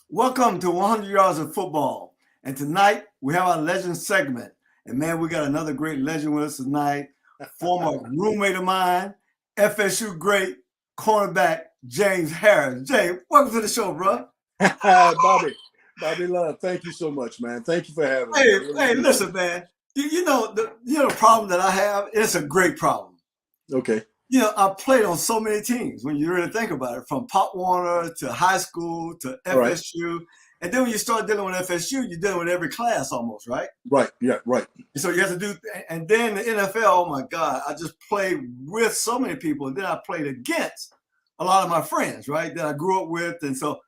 Welcome to 100 Yards of Football. And tonight we have our legend segment. And man, we got another great legend with us tonight. Former roommate of mine, FSU great cornerback James Harris. James, welcome to the show, bro. Bobby Love, thank you so much, man. Thank you for having me. Hey, listen, man. You know the problem that I have. It's a great problem. Okay. You know, I played on so many teams when you really think about it, from Pop Warner to high school to FSU. Right. And then when you start dealing with FSU, you're dealing with every class almost, right? Right, yeah, right. And so you have to do, and then the NFL, oh my God, I just played with so many people. And then I played against a lot of my friends, right, that I grew up with. And so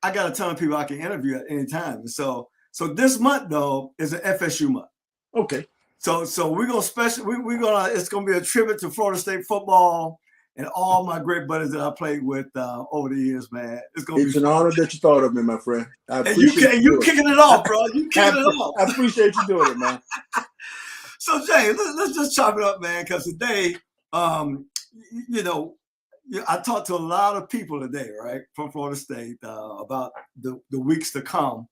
I got a ton of people I can interview at any time. And so this month, though, is an FSU month. Okay. So we're gonna it's gonna be a tribute to Florida State football and all my great buddies that I played with over the years, man. It's an honor that you thought of me, my friend. I appreciate you kicking it off, bro. You kicking it off. I appreciate you doing it, man. So James, let's just chop it up, man, because today, you know, I talked to a lot of people today, right, from Florida State about the weeks to come.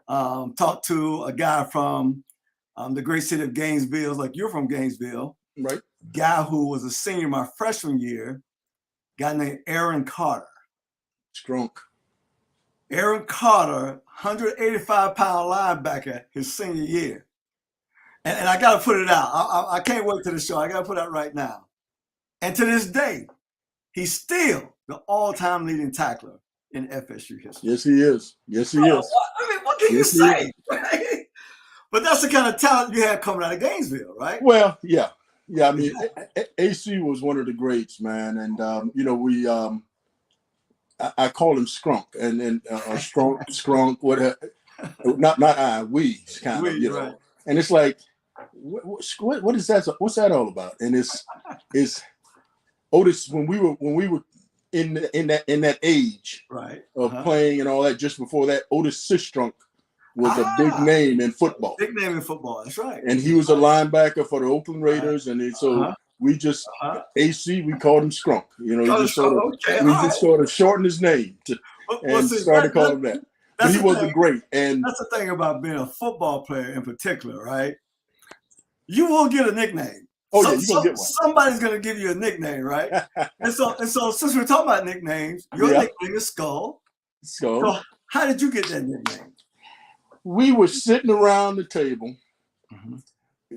Talked to a guy from the great city of Gainesville, like you're from Gainesville. Right. Guy who was a senior my freshman year, guy named Aaron Carter. Strunk. Aaron Carter, 185-pound linebacker his senior year. And I got to put it out. I can't wait to the show. I got to put it out right now. And to this day, he's still the all-time leading tackler in FSU history. Yes, he is. Yes, he is. I mean, what can you say? Right? But that's the kind of talent you had coming out of Gainesville, right? Well, yeah. I mean, AC was one of the greats, man. And, you know, I call him Scrunk. And then Scrunk, whatever. We kind of, you know. Right. And it's like, what is that? What's that all about? And it's Otis, when we were in that age of playing and all that, just before that, Otis Sistrunk was a big name in football. Big name in football, that's right. And he was a linebacker for the Oakland Raiders, and so we just AC, we called him Scrunk. You know, just sort of shortened his name and started calling him that. But he wasn't great. And that's the thing about being a football player in particular, right? You will get a nickname. Oh, yeah, you're gonna get one. Somebody's gonna give you a nickname, right? and so since we're talking about nicknames, your nickname is Skull. So how did you get that nickname? We were sitting around the table,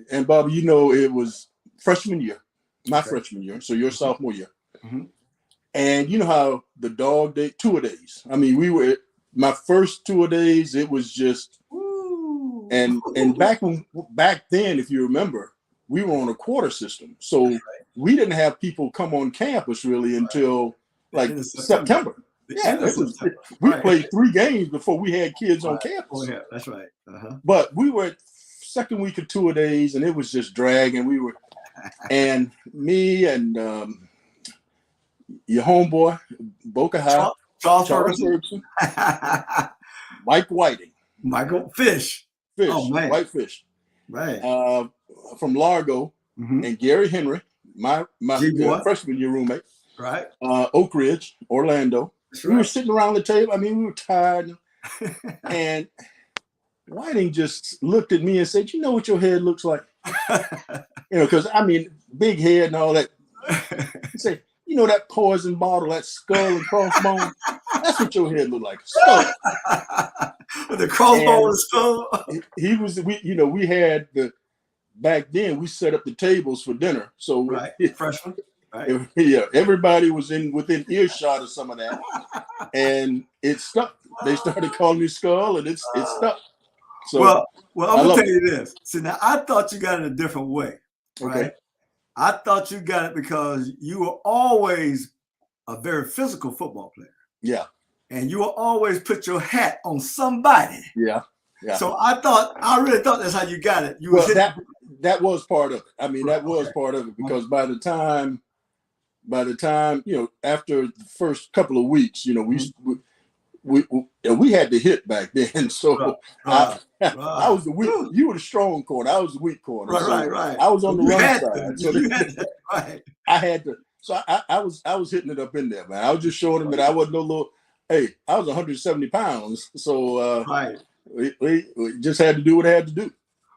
and Bobby, you know, it was freshman year, my freshman year, so your sophomore year. And you know how the dog day, tour days. I mean, we were my first tour days. It was just, and back then, if you remember, we were on a quarter system, so we didn't have people come on campus really until like September. Yeah, we played 3 games before we had kids on campus. Oh, yeah, that's right. But we were at second week of tour days, and it was just dragging. We were, and me and your homeboy, Boca High, Charles Ferguson, Mike Whiting, Michael Fish, White Fish, right, from Largo, and Gary Henry, my freshman year roommate, right, Oak Ridge, Orlando. We were sitting around the table. I mean, we were tired. And Whiting just looked at me and said, "You know what your head looks like?" You know, because, I mean, big head and all that. He said, "You know that poison bottle, that skull and crossbone? That's what your head looked like. Skull." With the crossbone and skull? We had back then, we set up the tables for dinner. So freshman. Right. Yeah, everybody was within earshot of some of that, and it stuck. They started calling me Skull, and it stuck. So, well, I'm gonna tell you this. See, now I thought you got it a different way, right? Okay. I thought you got it because you were always a very physical football player. Yeah. And you will always put your hat on somebody. Yeah. So I really thought that's how you got it. That was part of it. I mean, that was part of it because by the time, you know, after the first couple of weeks, you know, we had to hit back then. So I was the weak. You were the strong corner. I was the weak corner. Right. I was on the run side. So I had to. So I was hitting it up in there, man. I was just showing him that I wasn't no hey, I was 170 pounds, so Right. we just had to do what I had to do.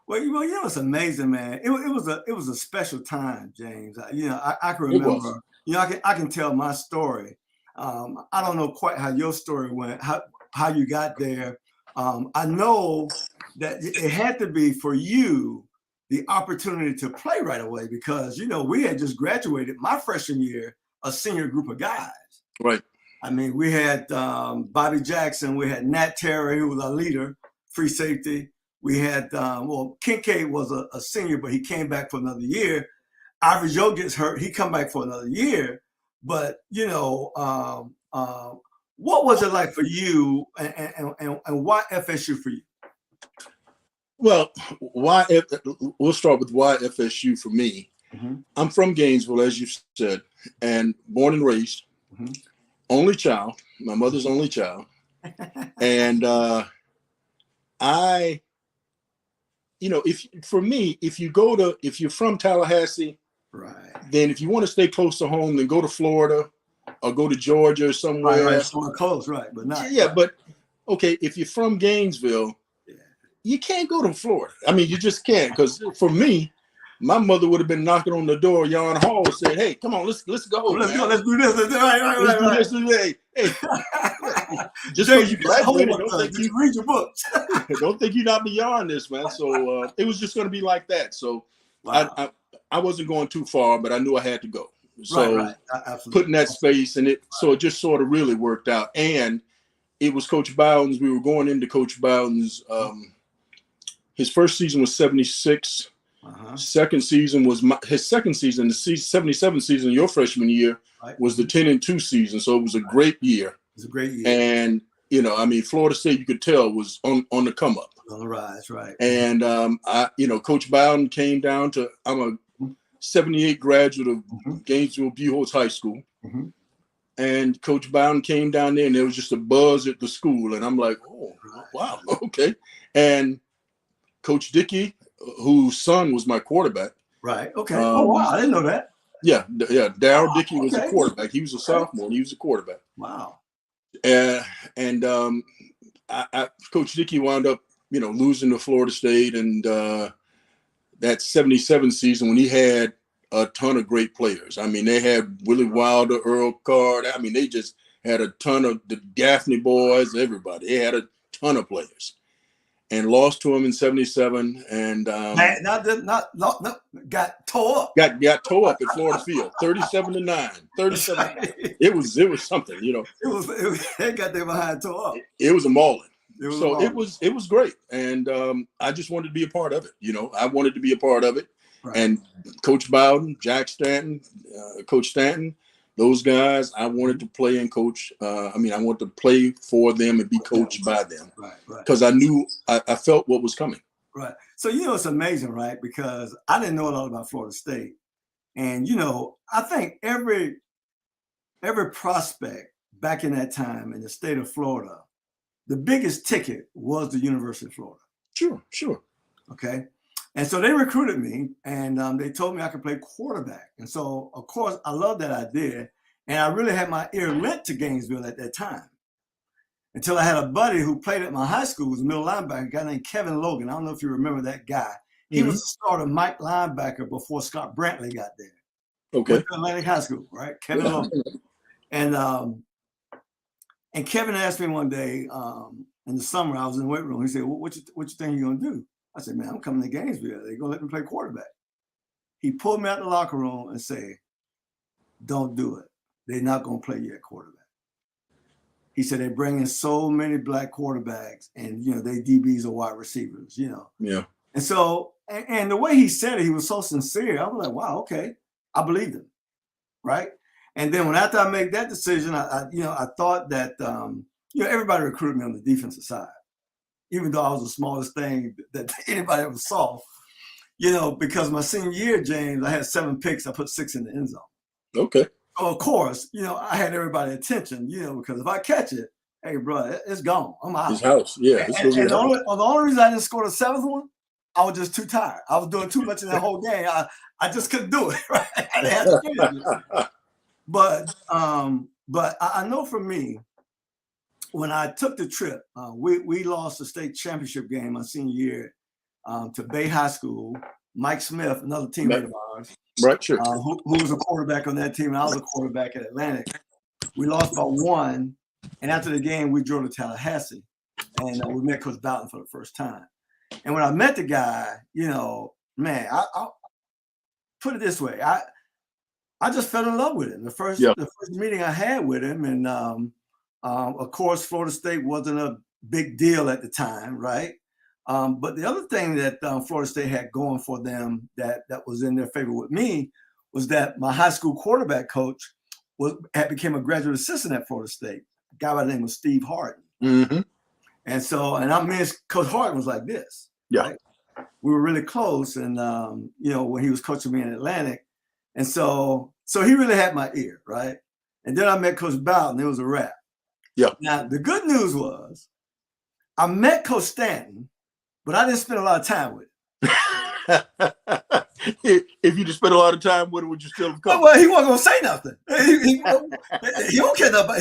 Well, it's amazing, man. It was a special time, James. I can It was. remember. I can tell my story. I don't know quite how your story went, how you got there. I know that it had to be for you the opportunity to play right away because we had just graduated my freshman year, a senior group of guys. Right. I mean, we had Bobby Jackson, we had Nat Terry, who was our leader, free safety. We had, Kincaid was a senior, but he came back for another year. Ivory Joe gets hurt. He come back for another year. But, what was it like for you and why FSU for you? Well, we'll start with why FSU for me. Mm-hmm. I'm from Gainesville, as you said, and born and raised. Mm-hmm. Only child. My mother's only child. And if you're from Tallahassee, right, then if you want to stay close to home, then go to Florida or go to Georgia or somewhere. Right, somewhere close, right, but not. Yeah, right. But okay, if you're from Gainesville, you can't go to Florida. I mean, you just can't, because for me, my mother would have been knocking on the door, Yon Hall, and said, "Hey, come on, let's go. Let's go. Let's do this. Let's do this today. Hey, just because you graduated, don't think you read your books. Don't think you're not beyond this, man." So it was just going to be like that. So wow. I wasn't going too far, but I knew I had to go. So put in that space, and it just sort of really worked out. And it was Coach Bowden's. We were going into Coach Bowden's. His first season was 76. Second season was his second season. The 77 season, your freshman year, was the 10-2 season. So it was a great year. It was a great year. And Florida State, you could tell, was on the come up, on the rise, right? And Coach Bowden came down to. I'm a 78 graduate of Gainesville Buchholz High School. Mm-hmm. And Coach Bowden came down there, and there was just a buzz at the school. And I'm like, oh, wow, okay. And Coach Dickey, whose son was my quarterback. Right. Okay. Wow. I didn't know that. Yeah. Darryl Dickey was a quarterback. He was a sophomore. And he was a quarterback. Wow. And Coach Dickey wound up, losing to Florida State. And that 77 season, when he had a ton of great players. I mean, they had Willie Wilder, Earl Card. I mean, they just had a ton of the Gaffney boys, everybody. They had a ton of players. And lost to him in 77, and got tore up. Got tore up at Florida Field, 37-9. 37. Right. It was something, They got their behind tore up. It was a mauling. It was great, and I just wanted to be a part of it. I wanted to be a part of it, right. And Coach Bowden, Jack Stanton, Coach Stanton. Those guys, I wanted to play and coach. I wanted to play for them and be coached by them. Right. Because I knew, I felt what was coming. Right. So, it's amazing, right? Because I didn't know a lot about Florida State. And, I think every prospect back in that time in the state of Florida, the biggest ticket was the University of Florida. Sure. Okay. And so they recruited me, and they told me I could play quarterback. And so, of course, I loved that idea. And I really had my ear lit to Gainesville at that time. Until I had a buddy who played at my high school, was a middle linebacker, a guy named Kevin Logan. I don't know if you remember that guy. He was the starter Mike linebacker before Scott Brantley got there. Okay. Went to Atlantic High School, right? Kevin Logan. And Kevin asked me one day in the summer, I was in the weight room. He said, what you think you're going to do? I said, man, I'm coming to Gainesville. They're going to let me play quarterback. He pulled me out the locker room and said, don't do it. They're not going to play you at quarterback. He said, they bring in so many black quarterbacks and, they DBs are wide receivers, Yeah. And so, and the way he said it, he was so sincere. I was like, wow, okay. I believed him. Right. And then after I made that decision, I thought that, everybody recruited me on the defensive side. Even though I was the smallest thing that anybody ever saw, because my senior year, James, I had 7 picks. I put 6 in the end zone. Okay. So of course, I had everybody's attention, because if I catch it, hey, bro, it's gone. I'm out. His house, yeah. And the only reason I didn't score the 7th one, I was just too tired. I was doing too much in that whole game. I just couldn't do it. Right? I didn't have to finish it. But I know for me, when I took the trip, we lost the state championship game my senior year to Bay High School. Mike Smith, another teammate of ours, right, sure. who was a quarterback on that team, and I was a quarterback at Atlantic. We lost by 1, and after the game, we drove to Tallahassee, and we met Coach Boughton for the first time. And when I met the guy, man, I put it this way, I just fell in love with him. The first meeting I had with him, and of course, Florida State wasn't a big deal at the time, right? But the other thing that Florida State had going for them that was in their favor with me was that my high school quarterback coach had become a graduate assistant at Florida State. A guy by the name of Steve Harden. Mm-hmm. And so, and I mean, Coach Harden was like this. Yeah. Right? We were really close, and when he was coaching me in Atlantic, and so he really had my ear, right? And then I met Coach Boughton. It was a wrap. Yeah. Now the good news was, I met Coach Stanton, but I didn't spend a lot of time with him. If you just spent a lot of time with him, would you still have come? Well, he wasn't gonna say nothing. He don't care nothing about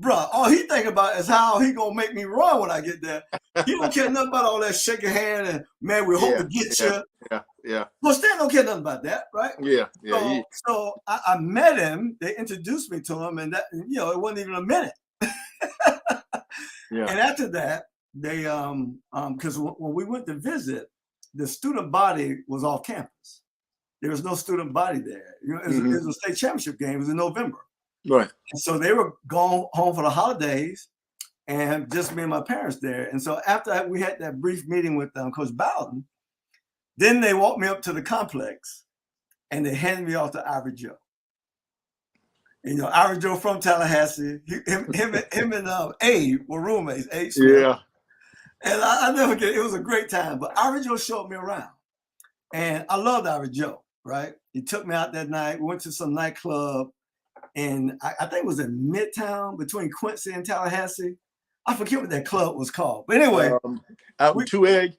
bro. All he think about is how he gonna make me run when I get there. He don't care nothing about all that shaking hand and man, we hope to get you. Yeah. Well, Stan don't care nothing about that, right? Yeah. So I met him. They introduced me to him, and that it wasn't even a minute. Yeah. And after that, they because when we went to visit, the student body was off campus. There was no student body there. It was a state championship game. It was in November. Right. And so they were going home for the holidays, and just me and my parents there. And so after we had that brief meeting with Coach Bowden, then they walked me up to the complex, and they handed me off to Ivory Joe. And, Ivory Joe from Tallahassee. Him and Abe were roommates. Abe Smith. Yeah. And I never forget. It was a great time. But Ivory Joe showed me around, and I loved Ivory Joe. Right? He took me out that night. We went to some nightclub, and I think it was in Midtown between Quincy and Tallahassee. I forget what that club was called. But anyway, out in 2 Egg.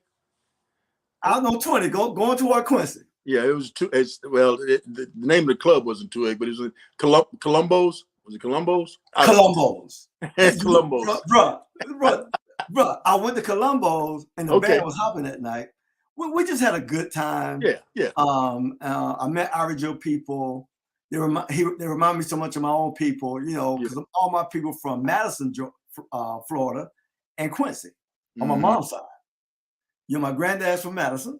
Out on 20, going toward Quincy. Yeah, it was the name of the club wasn't 2 Egg, but it was Columbo's. Was it Columbo's? Columbo's. Columbo's. Bro, I went to Columbo's, and the band was hopping that night. We just had a good time. Yeah. I met Ivory Joe people. They remind me so much of my own people, because all my people from Madison, Florida, and Quincy on my mom's side. My granddad's from Madison,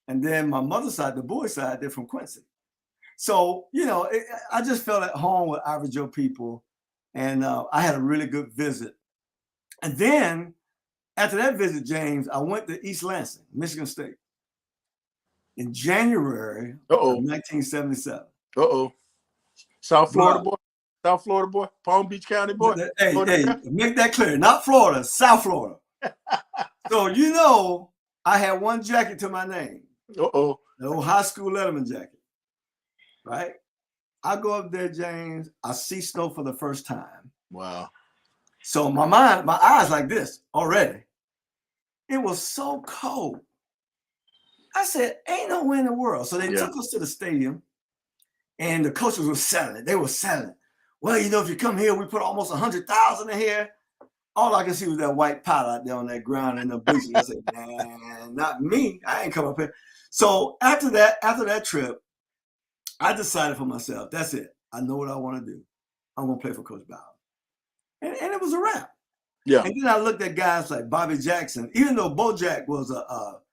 and then my mother's side, the boys' side, they're from Quincy. So, I just felt at home with Ivory Joe people, and I had a really good visit. And then after that visit, James, I went to East Lansing, Michigan State, in January of 1977. South Florida boy, Palm Beach County boy. Hey, make that clear. Not Florida, South Florida. So, I had one jacket to my name. The old high school Letterman jacket. Right? I go up there, James. I see snow for the first time. Wow. So my eyes like this already. It was so cold. I said, ain't no way in the world. So they took us to the stadium, and the coaches were selling it. They were selling it. Well, if you come here, we put almost 100,000 in here. All I could see was that white pile out there on that ground in the bleachers. I said, man, not me. I ain't come up here. So after that trip, I decided for myself, that's it. I know what I want to do. I'm going to play for Coach Bowden. And it was a wrap. Yeah. And then I looked at guys like Bobby Jackson, even though Bo Jack was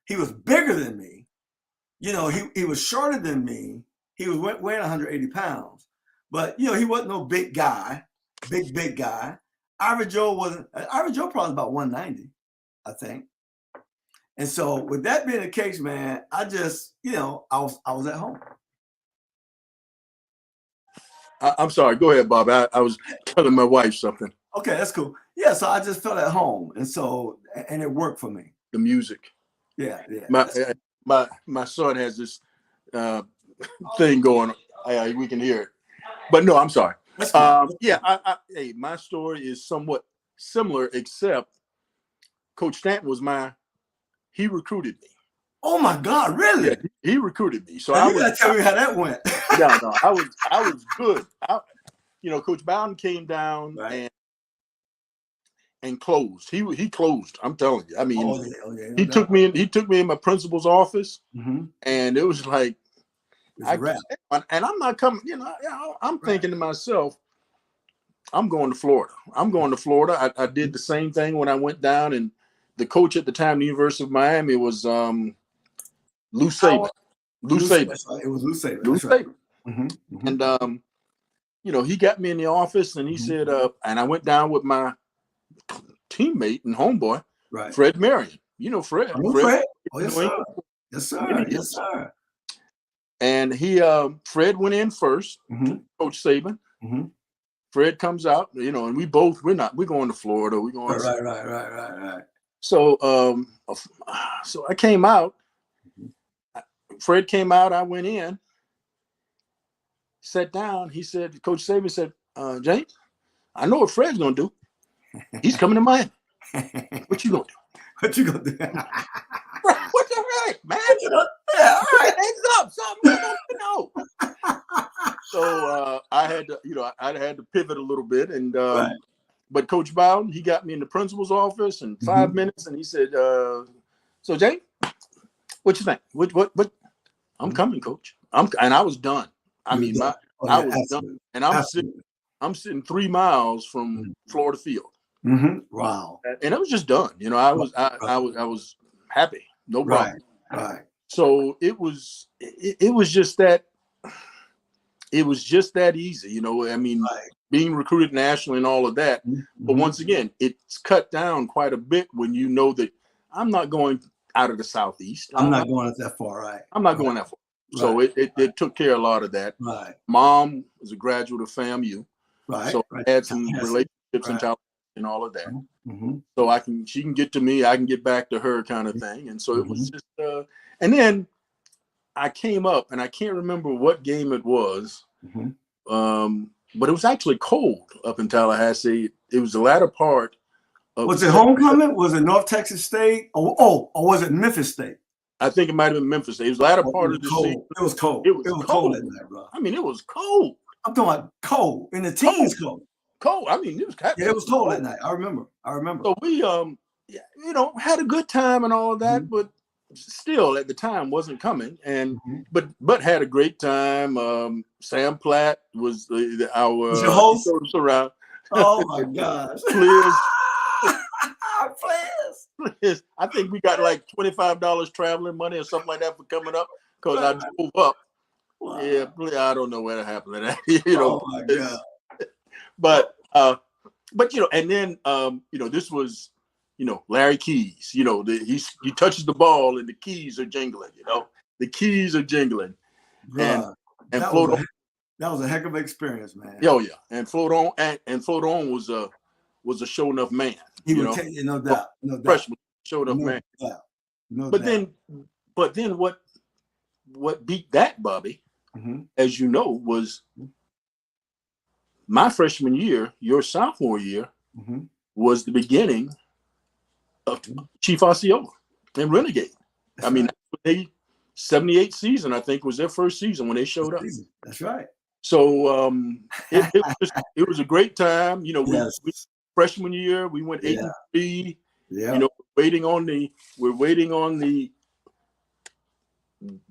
he was bigger than me. He was shorter than me. He was weighing 180 pounds. But, he wasn't no big guy, big guy. Ivory Joe probably about 190, I think. And so with that being the case, man, I just, I was at home. I'm sorry. Go ahead, Bob. I was telling my wife something. Okay, that's cool. Yeah, so I just felt at home, and it worked for me. The music. Yeah. My son has this thing going. We can hear it, but no, I'm sorry. Cool. Hey, my story is somewhat similar, except Coach Stanton he recruited me. Oh my God, really? Yeah, he recruited me. So you gotta tell me how that went. No, I was good. Coach Bowden came down, right. and closed. He closed. I'm telling you. I mean, no he took me in my principal's office, Mm-hmm. and it was like, and I'm not coming. I'm thinking to myself, I'm going to Florida. I did the same thing when I went down, and the coach at the time, the University of Miami, was Lou Saban. Lou Saban. It was Lou Saban. Lou Saban. Mm-hmm. Mm-hmm. And he got me in the office, and he said, and I went down with my teammate and homeboy, Fred Marion. You know Fred. Fred. Oh, yes, sir. Yes, sir. Yes, sir. And Fred went in first, Coach Saban. Mm-hmm. Fred comes out, and we're going to Florida. We're going right. So so I came out. Fred came out, I went in, sat down. He said, Coach Saban said, James, I know what Fred's gonna do. He's coming to Miami. What you gonna do? What you gonna do? What the heck, man? Yeah, all right. Hands up, something I don't know. So I had to, I had to pivot a little bit, and but Coach Bowden, he got me in the principal's office in 5 minutes, and he said, "So Jay, what you think? What? I'm coming, Coach. And I was done. I mean, I was done, and I'm sitting 3 miles from Florida Field. Mm-hmm. Wow. And I was just done. I was happy. No problem. Right. So it was just that. It was just that easy, I mean, being recruited nationally and all of that. Mm-hmm. But once again, it's cut down quite a bit when you know that I'm not going out of the Southeast. I'm not going that far, right? I'm not going that far. So it took care of a lot of that. Right. Mom was a graduate of FAMU. Right. So I had some relationships in Tallahassee and all of that. Mm-hmm. So she can get to me, I can get back to her kind of thing. And so it was just, and then I came up, and I can't remember what game it was, but it was actually cold up in Tallahassee. It was the latter part of. Was it homecoming? Was it North Texas State? Or was it Memphis State? I think it might have been Memphis State. It was the latter part of the season. It was cold. It was cold in there, bro. I mean, it was cold. I'm talking about cold in the teens. Cold. I mean, it was kind of it was cold that night. I remember. So we had a good time and all of that, but still at the time wasn't coming, and but had a great time. Sam Platt was our was your host around. Oh my gosh. Please. I think we got like $25 traveling money or something like that for coming up, because I drove up. Wow. Yeah, I don't know where to happen that. Oh my God. But and then this was Larry Keys, he touches the ball and the keys are jingling, the keys are jingling. Bruh, and that was a heck of an experience, man. Oh yeah. And Float On was a show enough man. He would tell you, no doubt. Freshman show enough man. But then what beat that, Bobby, as you know, was my freshman year, your sophomore year, was the beginning of Chief Osceola and Renegade. That's right. 78 season, I think, was their first season when they showed up. That's right. So it was a great time. We freshman year we went 8-3. Yeah. We're waiting on the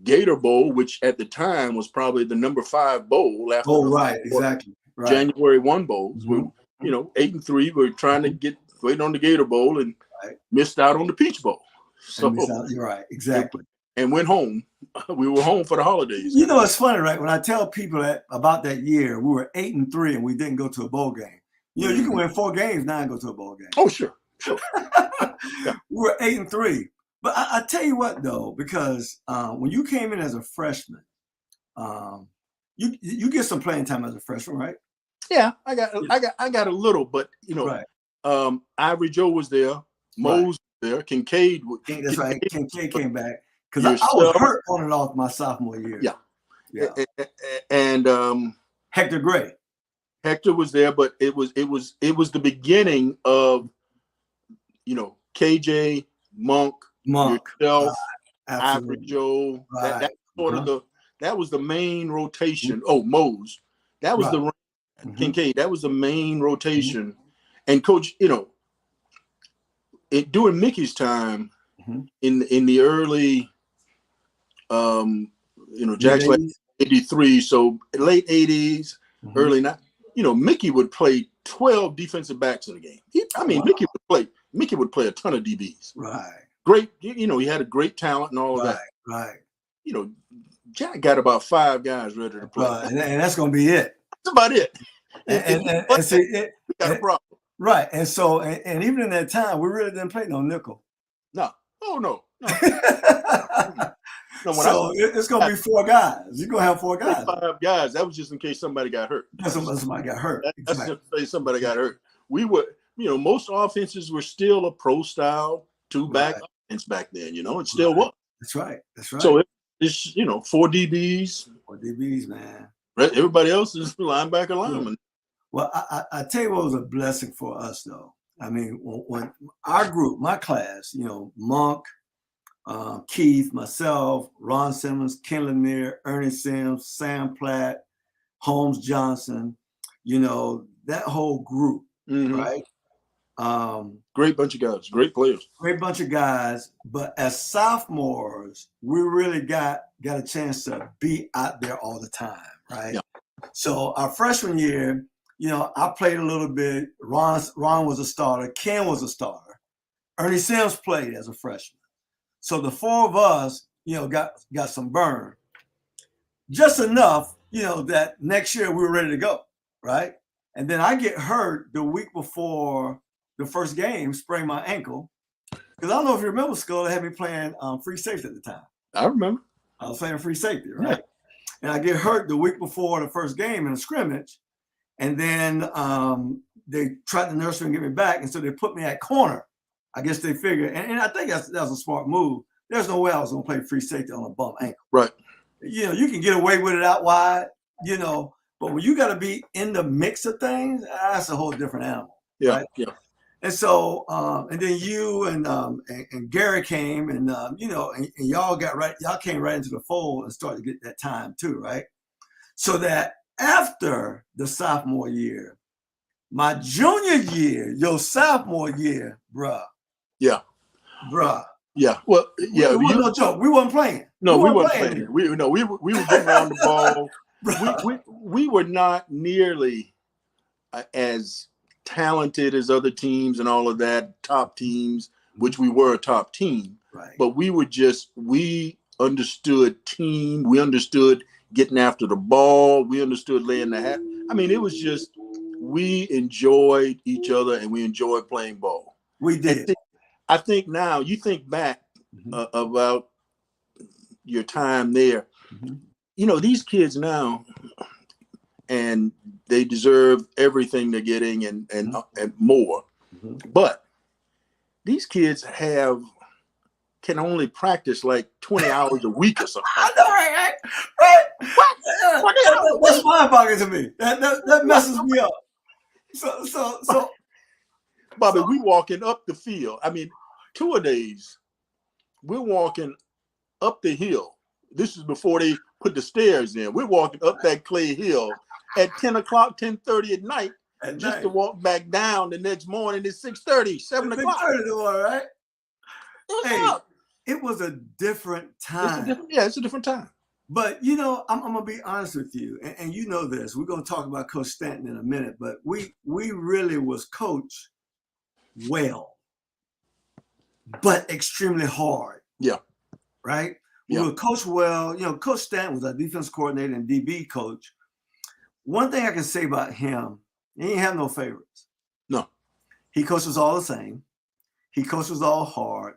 Gator Bowl, which at the time was probably the number 5 bowl after exactly. Right. January 1 bowls. We're 8-3. We're trying to waiting on the Gator Bowl and missed out on the Peach Bowl. So you're right, exactly. And went home. We were home for the holidays. It's funny, right? When I tell people about that year, we were 8-3 and we didn't go to a bowl game. You can win 4 games now and go to a bowl game. Oh, sure. We were 8-3. But I tell you what, though, because when you came in as a freshman, you get some playing time as a freshman, right? Yeah, I got a little, but Ivory Joe was there, Mose was there, Kincaid. That's right. Kincaid came back because I was hurt on and off my sophomore year. Yeah. And Hector Gray. Hector was there, but it was the beginning of KJ, Monk, yourself, Ivory Joe. That that was the main rotation. Oh, Mose. That was the Kincaid. That was the main rotation. And Coach, during Mickey's time, in the early, Jack's like 83, so late 80s, early 90s, Mickey would play 12 defensive backs in a game. Mickey would play a ton of DBs. Right. Great, he had a great talent and all of that. Right. Jack got about 5 guys ready to play. And that's going to be it. That's about it. And see, we got a problem. Right. And so, and even in that time, we really didn't play no nickel. No. Oh, no. So it's going to be 4 guys. You're going to have 4 guys. 5 guys. That was just in case somebody got hurt. Somebody got hurt. That's just in case somebody got hurt. We were, most offenses were still a pro style 2-back offense back then. It still was. That's right. So it's 4 DBs. 4 DBs, man. Right. Everybody else is linebacker lineman. Well, I tell you what was a blessing for us, though. I mean, when our group, my class, Monk, Keith, myself, Ron Simmons, Ken Lanier, Ernie Sims, Sam Platt, Holmes Johnson, that whole group, right? Great bunch of guys, great players. Great bunch of guys. But as sophomores, we really got a chance to be out there all the time, right? Yeah. So our freshman year, I played a little bit. Ron was a starter. Ken was a starter. Ernie Sims played as a freshman. So the 4 of us, got some burn. Just enough, that next year we were ready to go, right? And then I get hurt the week before the first game, sprained my ankle. Because I don't know if you remember, Skull, they had me playing free safety at the time. I remember. I was playing free safety, right? Yeah. And I get hurt the week before the first game in a scrimmage. And then they tried to nurse me and get me back. And so they put me at corner. I guess they figured, and I think that was a smart move. There's no way I was going to play free safety on a bum ankle. Right. You can get away with it out wide, but when you got to be in the mix of things, that's a whole different animal. Yeah. Right? Yeah. And so, and then you and Gary came, and and y'all came right into the fold and started to get that time too, right? So that after the sophomore year, my junior year, your sophomore year, bruh. Yeah. Bruh. Yeah. Well, yeah. No joke. We wasn't playing. No, we weren't playing. We were getting around the ball. We were not nearly as talented as other teams and all of that, top teams, which we were a top team. Right. But we understood team. We understood getting after the ball. We understood laying the hat. I mean, it was just, we enjoyed each other and we enjoyed playing ball. We did. I think now, you think back about your time there, these kids now, and they deserve everything they're getting and more. But these kids can only practice like 20 hours a week or something. I know, right? What? That's mind-boggling to me. That messes me up. So Bobby, we walking up the field. I mean, 2-a-days, we're walking up the hill. This is before they put the stairs in. We're walking up that clay hill at 10 o'clock, 10:30 at night, to walk back down the next morning at 6:30, 7 o'clock. 6:30, right? It was a different time. It's a different time. But, I'm going to be honest with you, and you know this. We're going to talk about Coach Stanton in a minute, but we really was coached well, but extremely hard. Yeah. Right? We were coached well. Coach Stanton was our defense coordinator and DB coach. One thing I can say about him, he didn't have no favorites. No. He coached us all the same. He coached us all hard.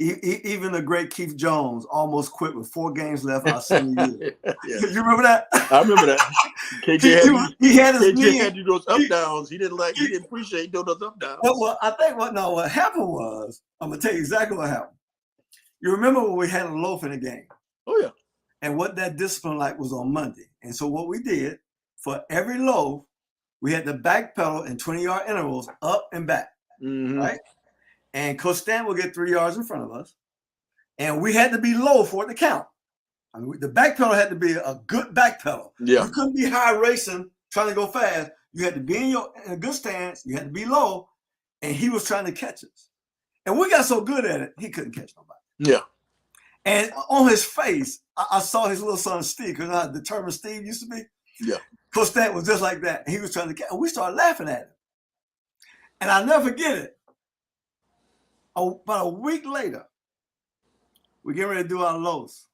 Even the great Keith Jones almost quit with 4 games left our senior year. Yeah. You remember that? I remember that. KJ had to do those up downs. He didn't appreciate doing those up downs. Well, I think what happened was, I'm gonna tell you exactly what happened. You remember when we had a loaf in the game? Oh yeah. And what that discipline like was on Monday. And so what we did, for every loaf, we had to backpedal in 20-yard intervals up and back. Right? And Coach Stan will get 3 yards in front of us. And we had to be low for it to count. I mean, the back pedal had to be a good back pedal. Yeah. You couldn't be high racing, trying to go fast. You had to be in a good stance. You had to be low. And he was trying to catch us. And we got so good at it, he couldn't catch nobody. Yeah. And on his face, I saw his little son Steve, because how determined Steve used to be. Yeah. Coach Stant was just like that. He was trying to catch, and we started laughing at him. And I'll never forget it. About a week later, we're getting ready to do our lows.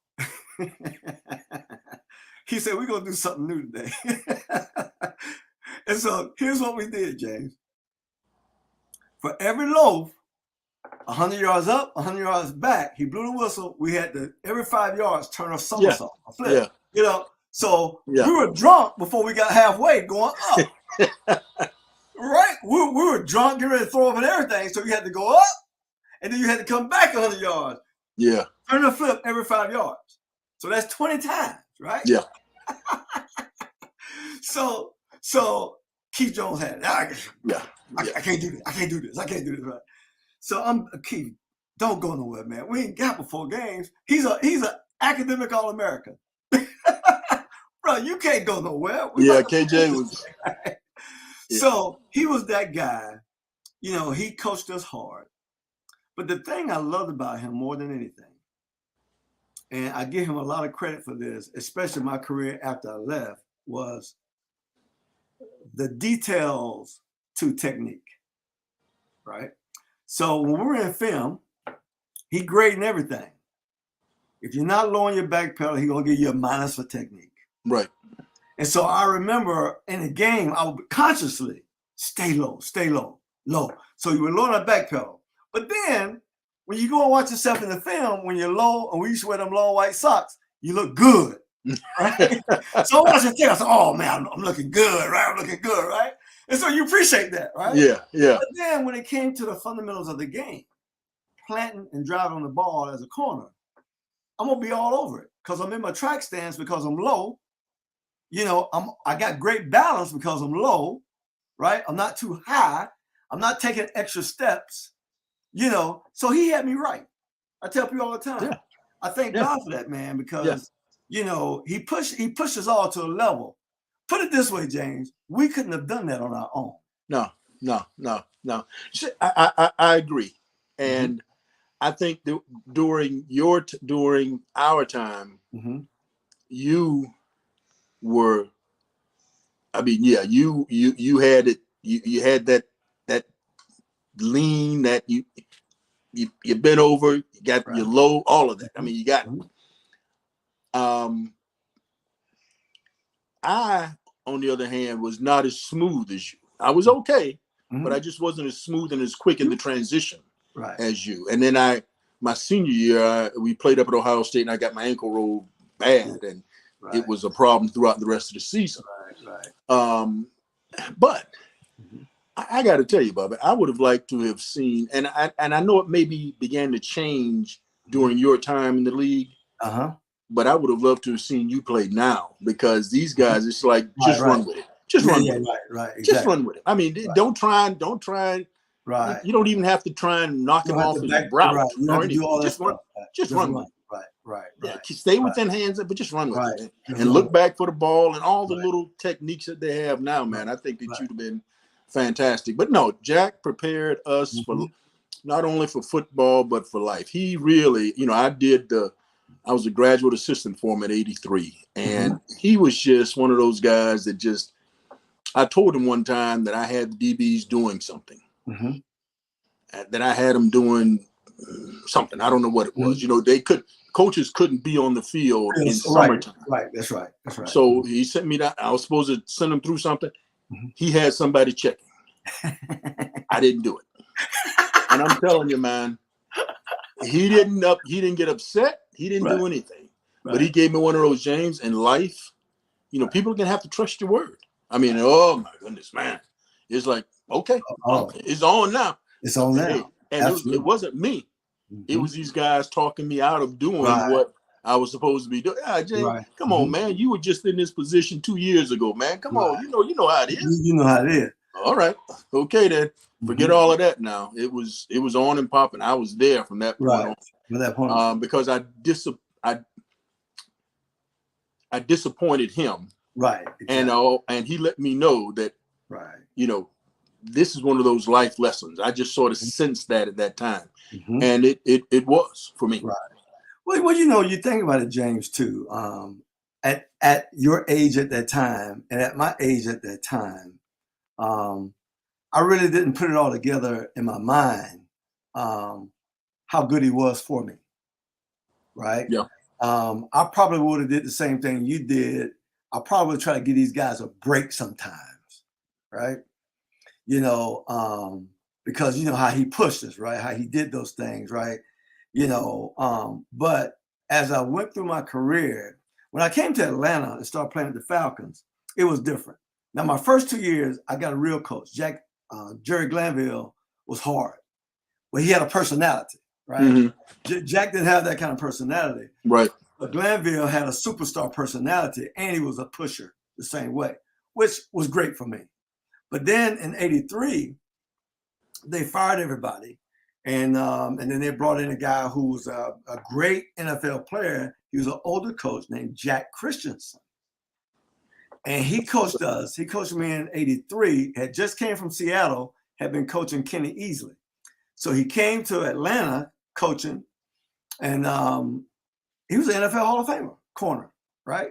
He said, we're going to do something new today. And so here's what we did, James. For every loaf, 100 yards up, 100 yards back, he blew the whistle. We had to, every 5 yards, turn a somersault, a flip. Yeah. You know, so we were drunk before we got halfway going up. Right? We were drunk, getting ready to throw up and everything. So you had to go up, and then you had to come back 100 yards. Yeah. Turn a flip every 5 yards. So that's 20 times, right? Yeah. So Keith Jones had it. I can't do this. I can't do this. Right? So I'm Keith. Don't go nowhere, man. We ain't got before games. He's an academic All-American. Bro, you can't go nowhere. KJ was. Yeah. So he was that guy. You know, he coached us hard. But the thing I loved about him more than anything, and I give him a lot of credit for this, especially my career after I left, was the details to technique, right? So when we were in film, he grading everything. If you're not low on your back pedal, he's going to give you a minus for technique. Right. And so I remember in the game, I would consciously stay low. So you were low on the back pedal. But then when you go and watch yourself in the film, when you're low, and we used to wear them long white socks, you look good. Right? So I watched the tape, I said, oh man, I'm looking good, right? I'm looking good, right? And so you appreciate that, right? Yeah. But then when it came to the fundamentals of the game, planting and driving on the ball as a corner, I'm gonna be all over it because I'm in my track stance because I'm low. You know, I got great balance because I'm low, right? I'm not too high. I'm not taking extra steps, you know. So he had me right. I tell people all the time. Yeah. I thank God for that, man, because you know, he pushed us all to a level. Put it this way, James, we couldn't have done that on our own. No. I agree. And I think that during our time, you were, I mean, you had it, you had that lean, that you bent over, you got your low, all of that. I mean, you got it. I, on the other hand, was not as smooth as you. I was okay, but I just wasn't as smooth and as quick in the transition as you. And then my senior year, we played up at Ohio State, and I got my ankle rolled bad, and it was a problem throughout the rest of the season. But I got to tell you, Bobby, I would have liked to have seen, and I know it maybe began to change during your time in the league. But I would have loved to have seen you play now, because these guys, it's like, just run with it. Just run with it. Exactly. Just run with it. I mean, don't try. Right. You don't even have to try and knock him off his route or anything. Just run with it. Right. Yeah, stay within hands, but just run with it. And look back for the ball and all the little techniques that they have now, man. I think that you'd have been fantastic. But no, Jack prepared us for not only for football, but for life. He really, you know, I was a graduate assistant for him at 83. And he was just one of those guys that just, I told him one time that I had the DBs doing something. That I had them doing something. I don't know what it was. You know, coaches couldn't be on the field in summertime. Right. That's right. So he sent me that. I was supposed to send him through something. He had somebody checking. I didn't do it. And I'm telling you, man, he didn't get upset. He didn't do anything. But he gave me one of those, James, in life, you know, people are going to have to trust your word. I mean, oh my goodness, man. It's like, okay, it's on now. It's on now. And it wasn't me. It was these guys talking me out of doing what I was supposed to be doing. James, come on, man. You were just in this position 2 years ago, man. Come on. You know how it is. You know how it is. All right. Okay, then. Forget all of that now. It was on and popping. I was there from that point on. From that point on. Because I disappointed him. Right. Exactly. And he let me know that, you know, this is one of those life lessons. I just sort of sensed that at that time. And it was for me. Right. Well, you know, you think about it, James, too. At your age at that time, and at my age at that time, I really didn't put it all together in my mind how good he was for me, right? Yeah. I probably would have did the same thing you did. I probably would try to give these guys a break sometimes, right? You know, because you know how he pushed us, right? How he did those things, right? You know, but as I went through my career, when I came to Atlanta and started playing with the Falcons, it was different. Now, my first 2 years, I got a real coach. Jerry Glanville was hard, but he had a personality, right? Jack didn't have that kind of personality. Right. But Glanville had a superstar personality, and he was a pusher the same way, which was great for me. But then in '83, they fired everybody. And then they brought in a guy who was a great NFL player. He was an older coach named Jack Christensen. And he coached us. He coached me in '83, had just came from Seattle, had been coaching Kenny Easley. So he came to Atlanta coaching, and he was an NFL Hall of Famer, corner, right?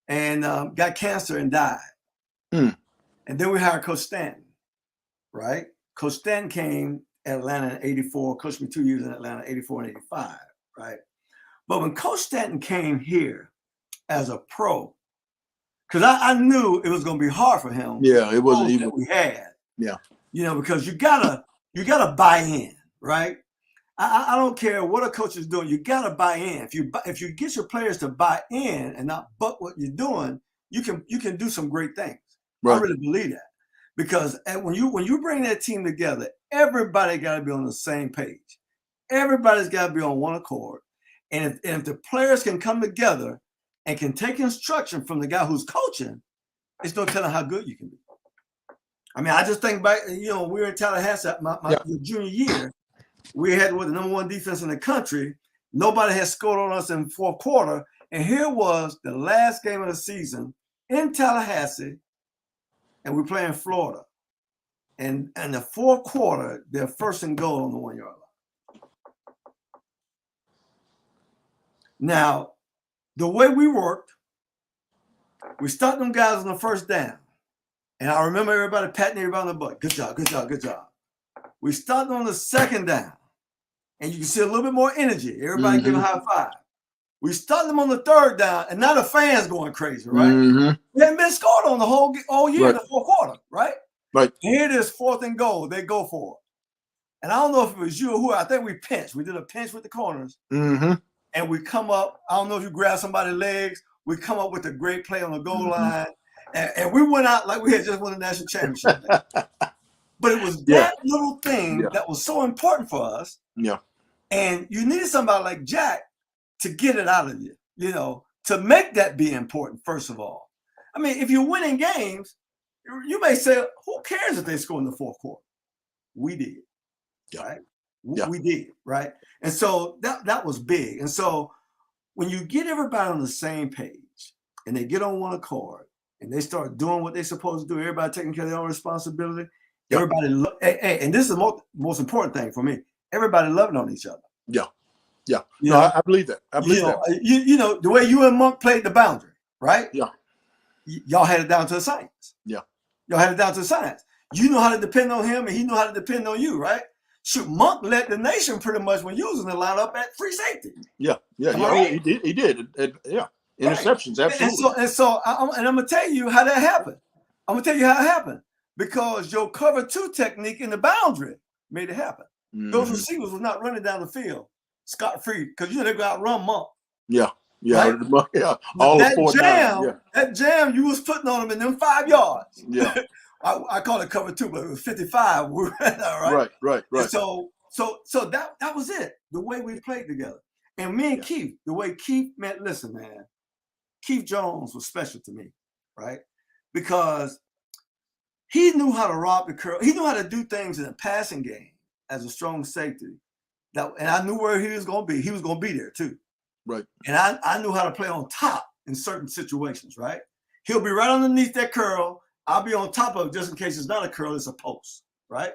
And got cancer and died. And then we hired Coach Stanton, right? Coach Stanton came to Atlanta in '84, coached me 2 years in Atlanta, '84 and '85, right? But when Coach Stanton came here as a pro, because I knew it was going to be hard for him. Yeah, it wasn't even that we had. Yeah, you know, because you gotta buy in, right? I don't care what a coach is doing. You gotta buy in. If you get your players to buy in and not buck what you're doing, you can do some great things. Right. I really believe that, because when you bring that team together, everybody got to be on the same page. Everybody's got to be on one accord, and if the players can come together and can take instruction from the guy who's coaching, it's no telling how good you can be. I mean, I just think back, you know, we were in Tallahassee my junior year. We had the number one defense in the country. Nobody had scored on us in fourth quarter. And here was the last game of the season in Tallahassee, and we're playing Florida. And in the fourth quarter, they're first and goal on the 1 yard line. Now, the way we worked, we stuck them guys on the first down. And I remember everybody patting everybody on the butt. Good job, good job, good job. We started on the second down. And you can see a little bit more energy. Everybody giving a high five. We started them on the third down, and now the fans going crazy, right? We hadn't been scored on the whole year in the fourth quarter, right? Right. And here it is, fourth and goal. They go for it. And I don't know if it was you or who. I think we pinched. We did a pinch with the corners. And we come up. I don't know if you grab somebody's legs. We come up with a great play on the goal line. And we went out like we had just won a national championship. But it was that little thing that was so important for us. Yeah. And you needed somebody like Jack to get it out of you, you know, to make that be important, first of all. I mean, if you're winning games, you may say, who cares if they score in the fourth quarter? We did, right? We did, right? And so that was big. And so when you get everybody on the same page and they get on one accord and they start doing what they're supposed to do, everybody taking care of their own responsibility, everybody, and this is the most important thing for me, everybody loving on each other. Yeah. Yeah. You no, know, I believe that. I believe that. You know, the way you and Monk played the boundary, right? Yeah. Y'all had it down to a science. Yeah. Y'all had it down to a science. You know how to depend on him, and he knew how to depend on you, right? Shoot, Monk led the nation pretty much when you was in the lineup at free safety. Yeah. Right? He did. Interceptions, right. absolutely. And I'm gonna tell you how that happened. I'm gonna tell you how it happened, because your cover two technique in the boundary made it happen. Those receivers were not running down the field scot-free, because you know they go out and run Monk. Yeah. Right? All that jam you was putting on them in them 5 yards. Yeah. I call it cover two, but it was 55. Right. Right. So that was it. The way we played together. And me and Keith, the way Keith meant, listen, man, Keith Jones was special to me, right? Because he knew how to rob the curl. He knew how to do things in the passing game as a strong safety. And I knew where he was going to be. He was going to be there too. Right. And I knew how to play on top in certain situations, right? He'll be right underneath that curl. I'll be on top of it just in case it's not a curl, it's a post, right?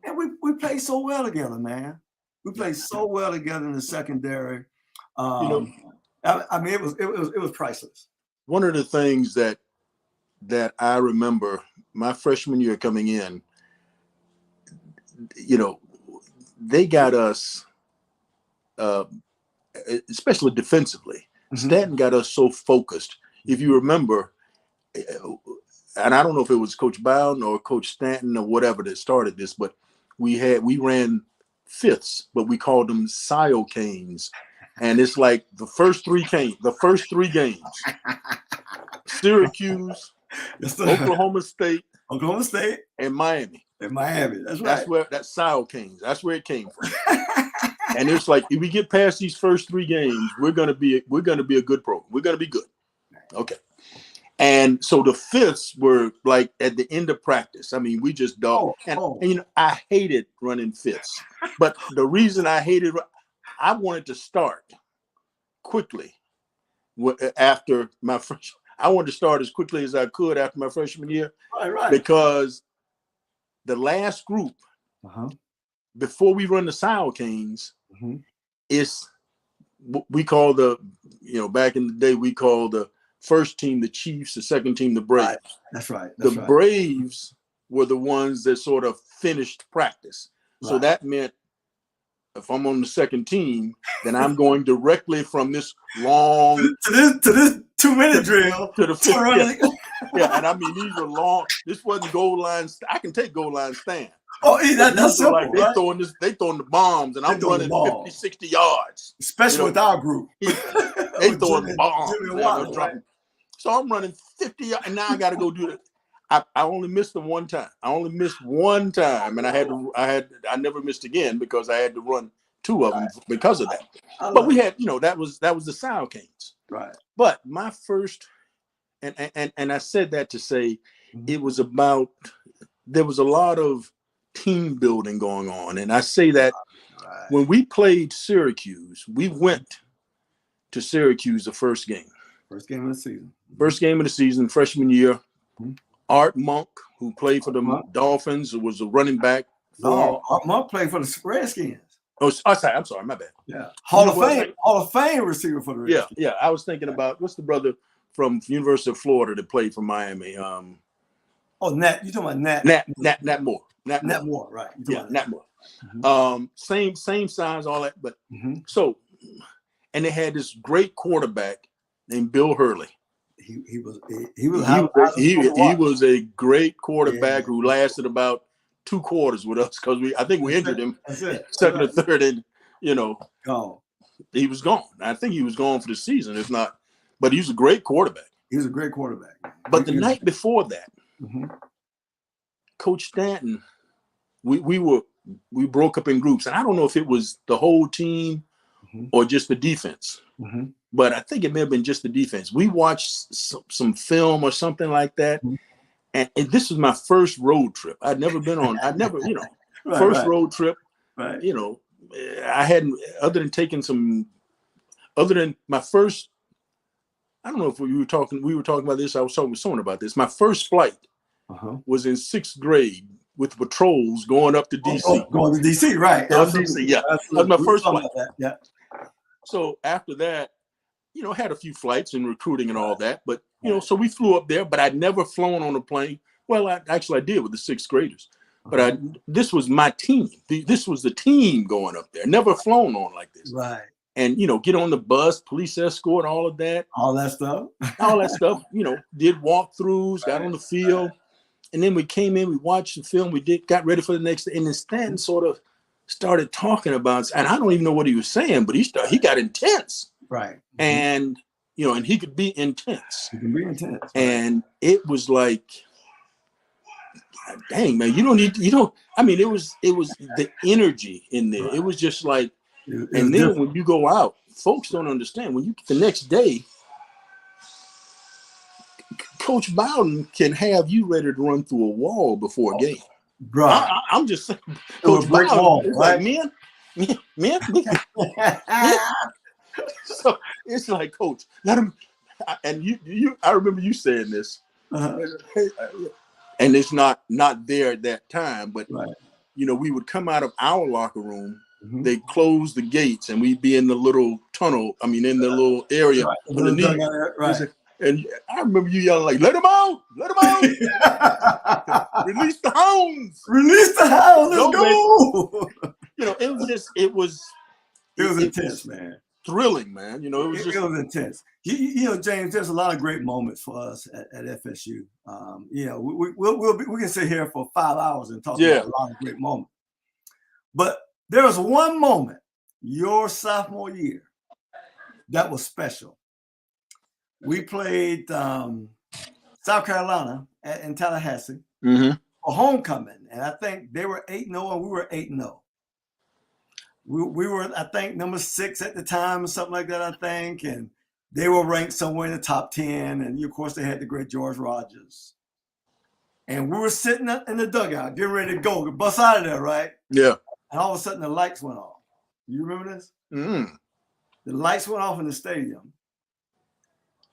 And we played so well together, man. We played so well together in the secondary. I mean, it was priceless. One of the things that I remember my freshman year coming in, they got us, especially defensively. Stanton got us so focused. If you remember, and I don't know if it was Coach Bowden or Coach Stanton or whatever that started this, but we ran fifths, but we called them Canes. And it's like the first three games, Syracuse, Oklahoma State, and Miami. That's right. That's Canes. That's where it came from. And it's like, if we get past these first three games, we're gonna be a good program. We're gonna be good. Okay. And so the fifths were like at the end of practice. I mean, we just dog. And I hated running fifths. But the reason I wanted to start quickly after my freshman. I wanted to start as quickly as I could after my freshman year. Right. Because the last group, before we run the Canes, is what we call back in the day, we called the first team the Chiefs, the second team the Braves. Right. That's right. The Braves were the ones that sort of finished practice. Right. So that meant if I'm on the second team, then I'm going directly from this long to this 2-minute drill to the fifth. Yeah, and I mean these are long. This wasn't goal line. I can take goal line stand. Oh, that's simple. Like they throwing the bombs, and I'm running 50, 60 yards. Especially with our group. They throwing the bombs. Right? So I'm running 50 yards, and now I got to go do that. I only missed them one time. And I never missed again because I had to run two of them because of that. But we had, that was the Canes. Right. But my first, and I said that to say it was about, there was a lot of team building going on. And I say that when we played Syracuse, we went to Syracuse the first game. First game of the season, freshman year. Art Monk, who played for the Dolphins, was a running back. Art Monk played for the Redskins. Oh, I'm sorry, my bad. Yeah, Hall of Fame receiver for the Redskins. Yeah. I was thinking about what's the brother from University of Florida that played for Miami. Nat. You talking about Nat? Nat Moore. Nat Moore, right? Nat Moore. Same size, all that. But so, and they had this great quarterback named Bill Hurley. He was a great quarterback who lasted about 2 quarters with us because I think we injured him second or third, and he was gone. I think he was gone for the season, if not. But he was a great quarterback. But the night before that, Coach Stanton, we broke up in groups, and I don't know if it was the whole team or just the defense. But I think it may have been just the defense. We watched some film or something like that. And this was my first road trip. I'd never been on. Road trip. Right. I hadn't, other than my first, I don't know if we were talking about this. I was talking with someone about this. My first flight was in 6th grade with patrols going up to DC. Going to DC, right. DC, yeah. That was my first flight. Yeah. So after that, had a few flights and recruiting and all that. But, so we flew up there, but I'd never flown on a plane. Well, I did with the 6th graders. But this was my team. This was the team going up there. Never flown on like this. Right. And, get on the bus, police escort, all of that. All that stuff. Did walkthroughs, got on the field. And then we came in, we watched the film, got ready for the next day. And then Stanton sort of started talking about, and I don't even know what he was saying, but he got intense. Right. And, and he could be intense. He can be intense. Right. And it was like, dang, man, it was the energy in there. Right. It was just like, and then when you go out, folks don't understand. The next day, Coach Bowden can have you ready to run through a wall before a game. Right. I'm just saying, Coach Bowden, right? Like, men. So it's like, Coach, let him. And I remember you saying this. And it's not there at that time, but right. We would come out of our locker room. Mm-hmm. They close the gates, and we'd be in the little tunnel. I mean, in the little area underneath. Right. And I remember you yelling like, "Let them out! Let them out! Release the hounds! Release the hounds! Let's go!" It was intense, man. Thrilling, man. It was intense. James, there's a lot of great moments for us at FSU. We can sit here for 5 hours and talk about a lot of great moments. But there was one moment your sophomore year that was special. We played South Carolina in Tallahassee for homecoming, and I think they were 8-0 and we were 8-0. We were, I think, number 6 at the time or something like that, I think, and they were ranked somewhere in the top 10, and of course they had the great George Rogers. And we were sitting in the dugout, getting ready to go, bust out of there, right? Yeah. And all of a sudden the lights went off. You remember this? The lights went off in the stadium,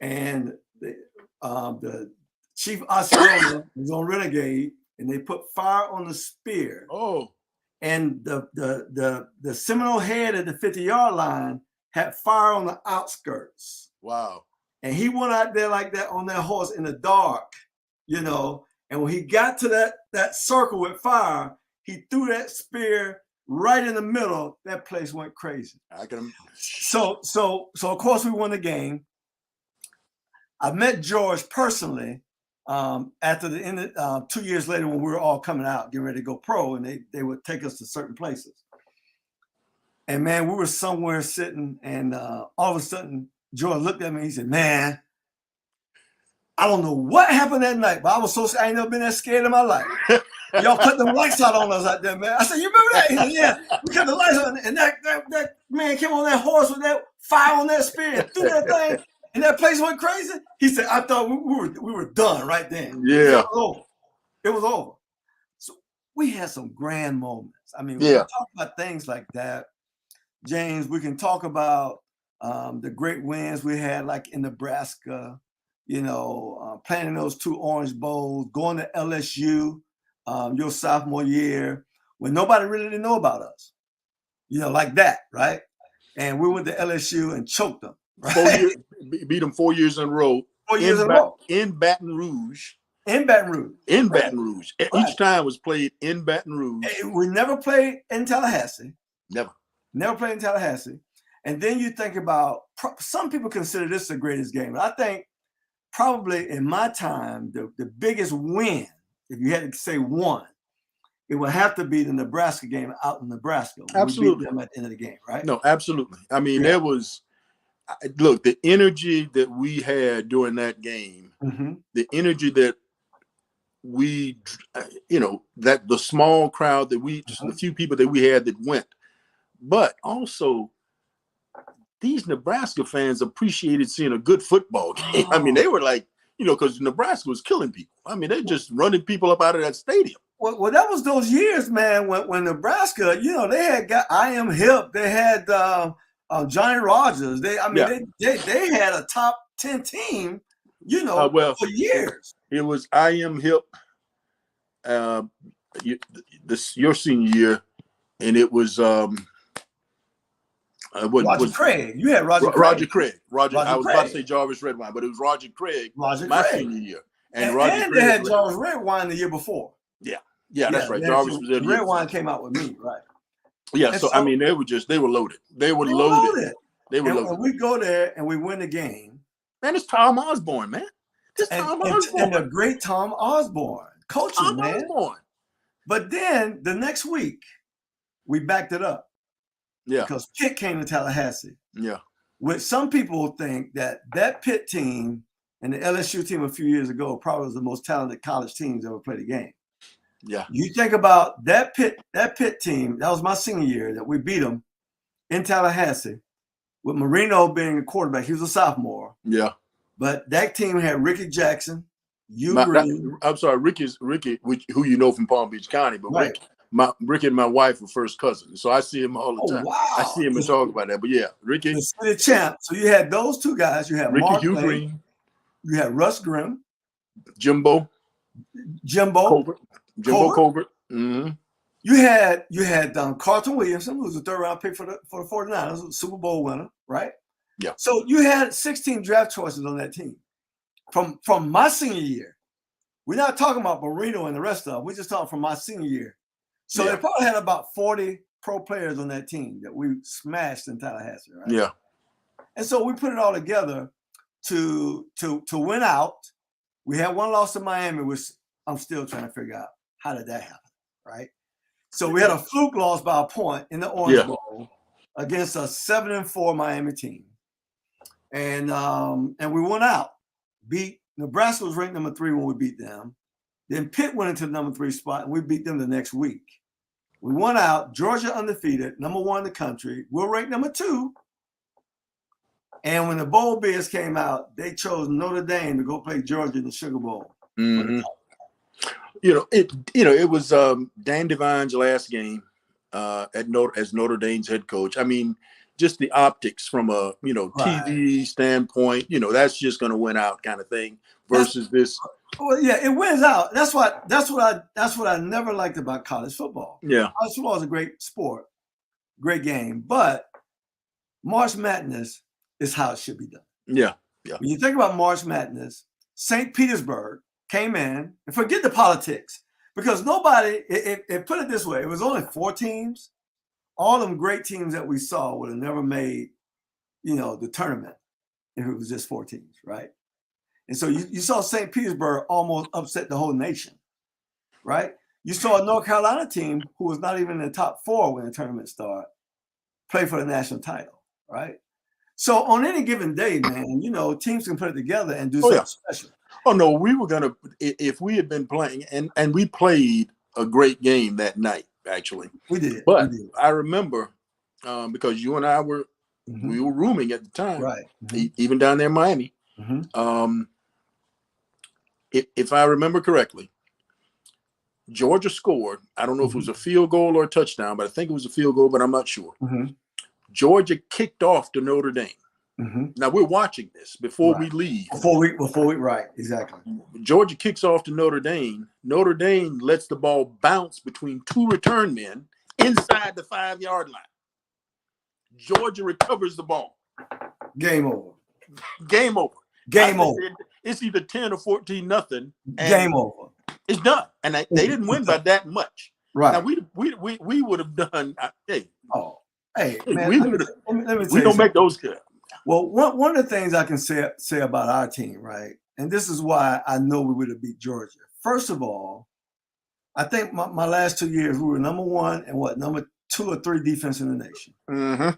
and the chief Osceola was on Renegade, and they put fire on the spear. Oh. And the Seminole head at the 50-yard line had fire on the outskirts. Wow. And he went out there like that on that horse in the dark, and when he got to that circle with fire, he threw that spear right in the middle. That place went crazy. So of course we won the game. I met George personally after the end of 2 years later when we were all coming out, getting ready to go pro, and they would take us to certain places. And man, we were somewhere sitting, and all of a sudden, George looked at me and he said, "Man, I don't know what happened that night, but I ain't never been that scared in my life. Y'all cut the lights out on us out there, man." I said, "You remember that?" He said, "Yeah, we cut the lights on, and that man came on that horse with that fire on that spear and threw that thing, and that place went crazy." He said, "I thought we were done right then. Yeah, it was over." So we had some grand moments. I mean, we can talk about things like that, James. We can talk about the great wins we had, like in Nebraska. Playing in those 2 Orange Bowls, going to LSU your sophomore year when nobody really didn't know about us, like that, right? And we went to LSU and choked them. Right? Beat them 4 years in a row. 4 years in a row. In Baton Rouge. In Baton Rouge. In Baton Rouge. Right. Each time was played in Baton Rouge. We never played in Tallahassee. Never played in Tallahassee. And then you think about, some people consider this the greatest game. But I think probably in my time, the biggest win, if you had to say one, it would have to be the Nebraska game out in Nebraska. Absolutely. We beat them at the end of the game, right? No, absolutely. I mean, there was, look, the energy that we had during that game, the energy that we, that the small crowd that just the few people that we had that went, but also these Nebraska fans appreciated seeing a good football game. I mean, they were like, because Nebraska was killing people. I mean, they just running people up out of that stadium. Well, that was those years, man, when Nebraska, they had got I Am Hip. They had Johnny Rogers. They had a top 10 team, for years. It was I Am Hip your senior year, and it was Roger Craig. You had Roger Craig. I was about to say Jarvis Redwine, but it was Roger Craig senior year. And they had Jarvis Redwine the year before. Yeah, that's right. Jarvis was there. Redwine came out with me, right? Yeah, so I mean, they were loaded. They were loaded. When we go there and we win the game. Man, it's Tom Osborne, man. And the great Tom Osborne coaching, man. Osborne. But then the next week, we backed it up. Yeah. Because Pitt came to Tallahassee. Yeah. Which some people think that Pitt team and the LSU team a few years ago probably was the most talented college teams ever played a game. Yeah. You think about that Pitt team, that was my senior year that we beat them in Tallahassee with Marino being a quarterback. He was a sophomore. Yeah. But that team had Ricky Jackson, I'm sorry, Ricky, who you know from Palm Beach County, but right. Ricky and my wife were first cousins, so I see him all the time. Wow. I see him and talk about that. But yeah, Ricky, the city champ. So you had those two guys. You had Ricky Mark Hugh Lane, Green. You had Russ Grimm, Jimbo Colbert. Colbert. Mm-hmm. You had Carlton Williamson, who was a third-round pick for the 49ers, a Super Bowl winner, right? Yeah. So you had 16 draft choices on that team. From my senior year, we're not talking about Marino and the rest of them. We're just talking from my senior year. So they probably had about 40 pro players on that team that we smashed in Tallahassee, right? Yeah. And so we put it all together to win out. We had one loss to Miami, which I'm still trying to figure out how did that happen, right? So we had a fluke loss by a point in the Orange Bowl against a 7-4 Miami team, and we went out. Beat Nebraska was ranked number 3 when we beat them. Then Pitt went into the number 3 spot, and we beat them the next week. We won out. Georgia undefeated, number 1 in the country. We're ranked number 2. And when the bowl bids came out, they chose Notre Dame to go play Georgia in the Sugar Bowl. Mm-hmm. It was Dan Devine's last game as Notre Dame's head coach. I mean, just the optics from a TV standpoint, that's just going to win out kind of thing versus this. Well, yeah, it wins out. That's what I never liked about college football. Yeah, college football is a great sport, great game, but March Madness is how it should be done. Yeah. When you think about March Madness, St. Petersburg came in, and forget the politics, because nobody, it put it this way, it was only 4 teams. All them great teams that we saw would have never made, the tournament if it was just 4 teams, right? And so you saw St. Petersburg almost upset the whole nation, right? You saw a North Carolina team who was not even in the top 4 when the tournament started, play for the national title, right? So on any given day, man, teams can put it together and do something special. Oh, no, we were going to, if we had been playing, and we played a great game that night, actually. We did. But I remember, because you and I were, we were rooming at the time, right? Even down there in Miami. If I remember correctly, Georgia scored. I don't know if it was a field goal or a touchdown, but I think it was a field goal, but I'm not sure. Georgia kicked off to Notre Dame. Now we're watching this before we leave. Before we right, exactly. Georgia kicks off to Notre Dame. Notre Dame lets the ball bounce between 2 return men inside the 5-yard line. Georgia recovers the ball. Game over. Game over. Game over. It's either 10 or 14-0. Game over. It's done, and they didn't win by that much. Right. Now we would have done. Man, we don't make those good. Well, one of the things I can say about our team, right, and this is why I know we would have beat Georgia. First of all, I think my last 2 years we were number 1 and number 2 or 3 defense in the nation.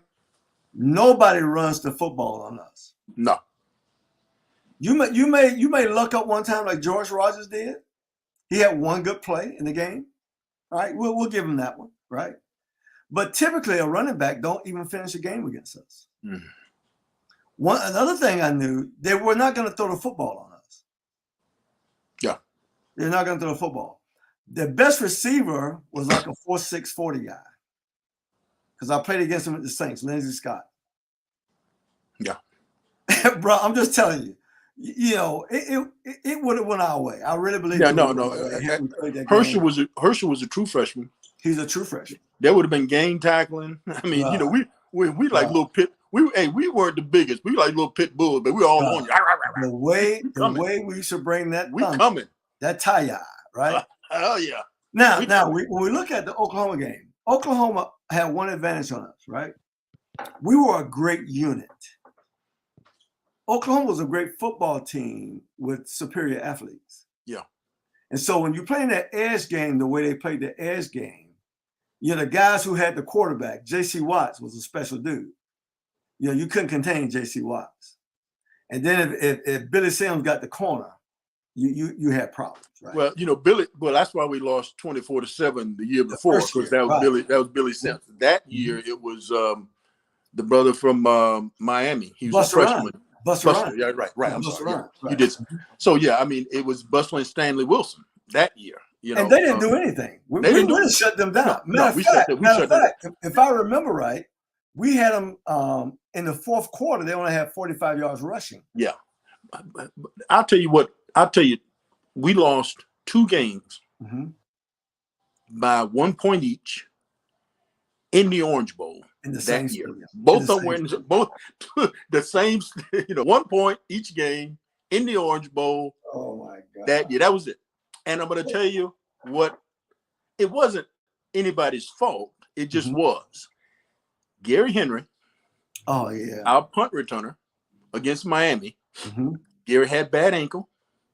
Nobody runs the football on us. No. You may luck up one time like George Rogers did. He had one good play in the game. Right? We'll give him that one, right? But typically a running back don't even finish a game against us. Another thing I knew, they were not going to throw the football on us. Yeah. They're not going to throw the football. The best receiver was like a 4.6 40 guy. Because I played against him at the Saints, Lindsey Scott. Yeah. Bro, I'm just telling you. It would have went our way. I really believe. Yeah, no. Herschel was a true freshman. He's a true freshman. There would have been game tackling. I mean, we like little pit. We weren't the biggest. We like little pit bulls, but we all on you. The way we should bring that. We coming. That tie-eye, right? Oh yeah. Now when we look at the Oklahoma game, Oklahoma had one advantage on us, right? We were a great unit. Oklahoma was a great football team with superior athletes. Yeah. And so when you play in that edge game, the way they played the edge game, the guys who had the quarterback, J.C. Watts was a special dude. You couldn't contain J.C. Watts. And then if Billy Sims got the corner, you had problems, right? Well, Billy. Well, that's why we lost 24-7 the year before, because that was Billy. That was Billy Sims. That year it was the brother from Miami. He was a freshman. Buster. Yeah, right. I'm sorry. Right. You did. So yeah, I mean, it was Buster and Stanley Wilson that year. And they didn't do anything. We didn't shut them down. Matter of fact, if I remember right, we had them in the fourth quarter. They only had 45 yards rushing. Yeah. I'll tell you we lost 2 games Mm-hmm. by 1 point each in the Orange Bowl In the that same year. stadium. Both of them were both the same, 1 point each game in the Orange Bowl. Oh my God. That year. That was it. And I'm going to tell you what, it wasn't anybody's fault. It just was. Gary Henry, oh yeah, our punt returner against Miami. Mm-hmm. Gary had bad ankle.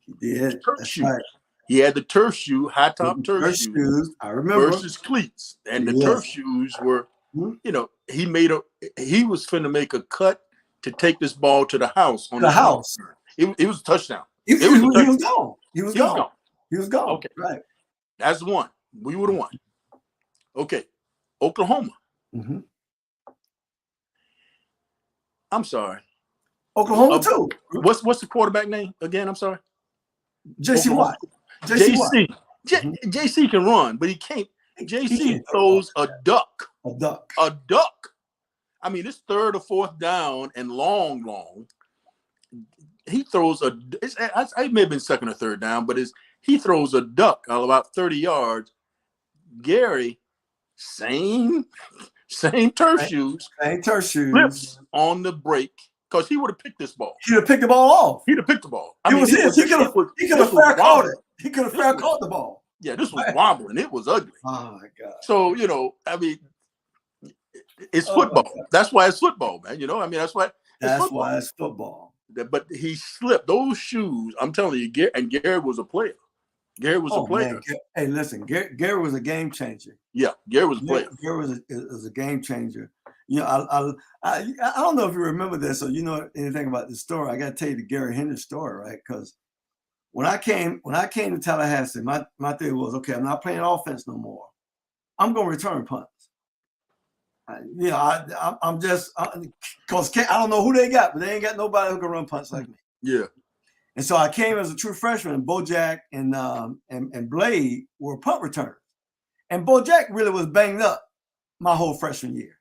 He did. Turf That's shoe. right. He had the turf shoe, high top turf shoes. I remember. Versus cleats. And the Yes. turf shoes were, you know, he was finna make a cut to take this ball to the house. On the house. It was a touchdown. He was gone. He was gone. He was gone. Okay. Right. That's one. We would have won. Okay. Oklahoma. Mm-hmm. I'm sorry. Oklahoma too. What's the quarterback name again? I'm sorry. JC Watt. JC can run, but he can't. JC throws a duck. A duck. I mean, it's 3rd or 4th down and long. He throws it may have been 2nd or 3rd down, but he throws a duck about 30 yards. Gary, same turf shoes. Same turf shoes. Flips on the break because he would have picked this ball. He would have picked the ball off. He'd have picked the ball. He could have fair caught it. He could have fair caught the ball. Yeah, this was wobbling. It was ugly. Oh my God. So, you know, I mean, it's football. That's why it's football, man. You know, I mean, that's why it's football. But he slipped those shoes. I'm telling you, Gary was a player. Gary was a player. Man. Hey, listen, Gary was a game changer. Yeah, Gary was a player. Gary was a game changer. You know, I don't know if you remember this or you know anything about this story. I got to tell you the Gary Hendricks story, right? Because when I came to Tallahassee, my theory was, okay, I'm not playing offense no more. I'm going to return punts. I'm just because I don't know who they got, but they ain't got nobody who can run punts like me. Yeah. And so I came as a true freshman, and Bojack and Blade were punt returners. And Bojack really was banged up my whole freshman year.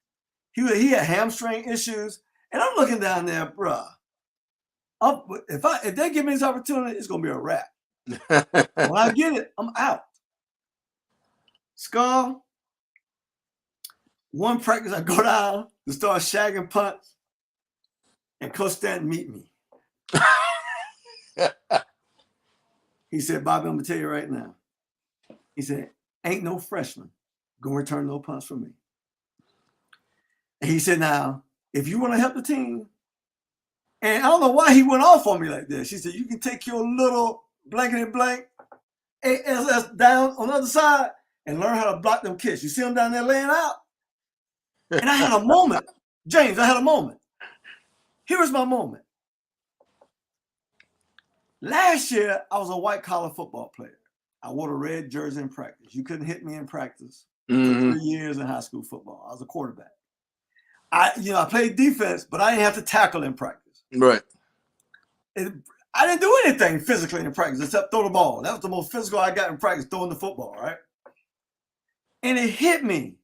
He had hamstring issues, and I'm looking down there, bruh. If they give me this opportunity, it's gonna be a wrap. When I get it, I'm out. Skull. One practice, I go down to start shagging punts, and Coach Stanton meet me. He said, Bobby, I'm gonna tell you right now. He said, ain't no freshman gonna return no punts for me. And he said, now, if you want to help the team, and I don't know why he went off on me like this. He said, you can take your little blankety blank ASS down on the other side and learn how to block them kicks. You see them down there laying out? And I had a moment. James, I had a moment. Here was my moment. Last year, I was a white-collar football player. I wore the red jersey in practice. You couldn't hit me in practice for 3 years in high school football. I was a quarterback. I played defense, but I didn't have to tackle in practice. Right. I didn't do anything physically in practice except throw the ball. That was the most physical I got in practice, throwing the football, right? And it hit me.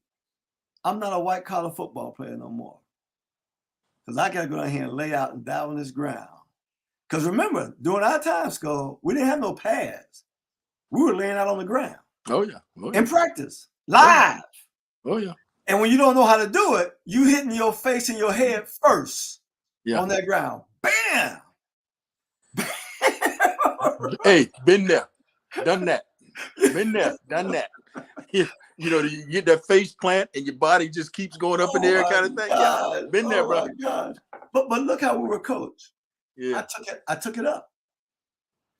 I'm not a white-collar football player no more. Because I got to go down here and lay out and die on this ground. Because remember, during our time, Skull, we didn't have no pads. We were laying out on the ground. Oh, yeah. In practice, live. Oh, yeah. And when you don't know how to do it, you hitting your face and your head first on that ground. Bam! Hey, been there, done that. Been there, done that. You get that face plant and your body just keeps going up in the air kind of thing. Yeah, been there, bro. My God. But look how we were coached. Yeah. I took it up.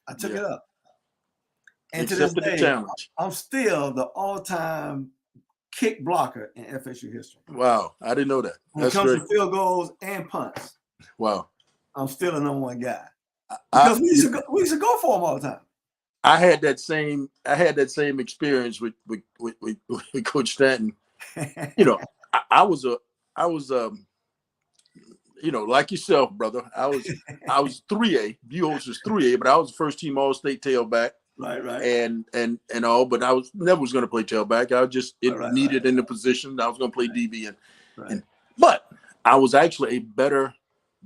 I took it up. And Accepted to this day, the challenge. I'm still the all-time kick blocker in FSU history. Wow, I didn't know that. When it comes to field goals and punts. Wow. I'm still the #1 guy. Because we used to go for them all the time. I had that same experience with Coach Stanton. I was like yourself, brother. I was 3A. Buholtz was 3A, but I was first team All-State tailback. Right. And all, but I was never going to play tailback. I just needed in the position. I was going to play DB but I was actually a better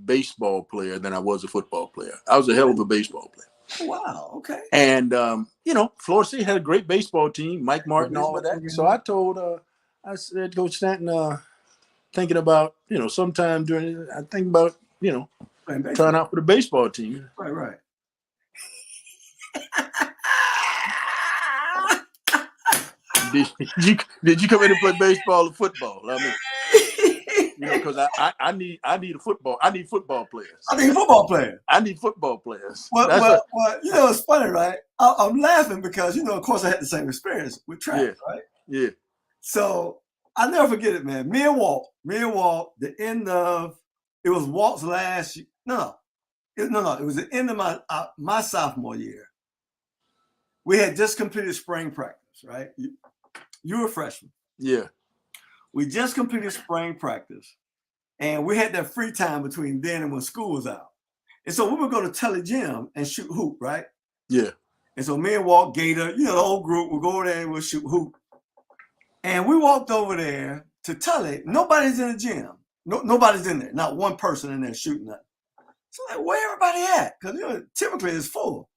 baseball player than I was a football player. I was a hell of a baseball player. Wow. Okay. And Florida State had a great baseball team, Mike Martin, all of that. So I told, I said, Coach Stanton, thinking about, sometime during, I think about, trying out for the baseball team. Right. Did you come in and play baseball or football? I mean, because I need a football. I need football players. I need football players. I need football players. Well, it's funny, right? I'm laughing because, of course, I had the same experience with track, right? Yeah. So I'll never forget it, man. Me and Walt, the end of, it was Walt's last year. No, it was the end of my sophomore year. We had just completed spring practice, right? You were a freshman. Yeah. We just completed spring practice, and we had that free time between then and when school was out. And so we would go to Tully Gym and shoot hoop, right? Yeah. And so me and Walt, Gator, the whole group would go over there and we'll shoot hoop. And we walked over there to Tully. Nobody's in the gym. Nobody's in there. Not one person in there shooting nothing. So like, where everybody at? Because typically it's full.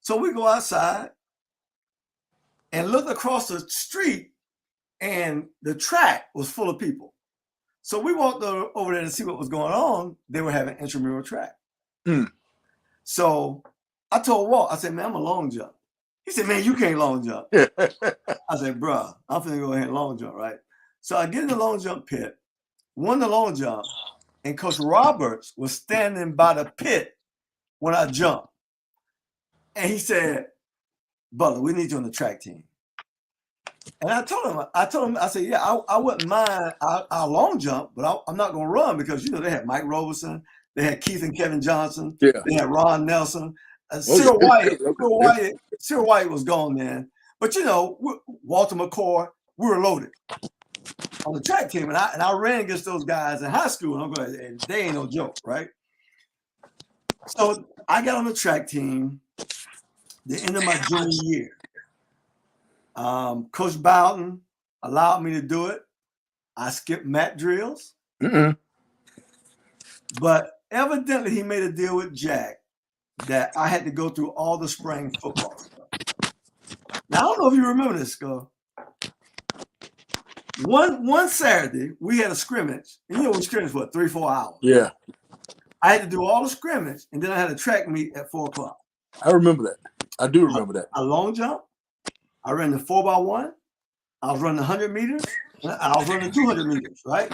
So we go outside and look across the street, and the track was full of people. So we walked over there to see what was going on. They were having intramural track. So I told Walt, I said, man, I'm a long jump. He said, man, you can't long jump. I said, bro, I'm finna go ahead and long jump, right? So I get in the long jump pit, won the long jump, and Coach Roberts was standing by the pit when I jumped. And he said, Butler, we need you on the track team. And I told him, I said, yeah, I wouldn't mind our long jump, but I'm not going to run because, they had Mike Roberson, they had Keith and Kevin Johnson, they had Ron Nelson, Cyril White was gone then. But, Walter McCoy, we were loaded on the track team. And I ran against those guys in high school. And I'm going, they ain't no joke, right? So I got on the track team the end of my junior year. Coach Bowden allowed me to do it. I skipped mat drills. But evidently he made a deal with Jack that I had to go through all the spring football stuff. Now, I don't know if you remember this, Skull. One Saturday, we had a scrimmage. And we scrimmaged for 3-4 hours. Yeah. I had to do all the scrimmage, and then I had a track meet at 4 o'clock. I remember that. I do remember that. I long jump. I ran the 4x1. I was running 100 meters. I was running 200 meters, right?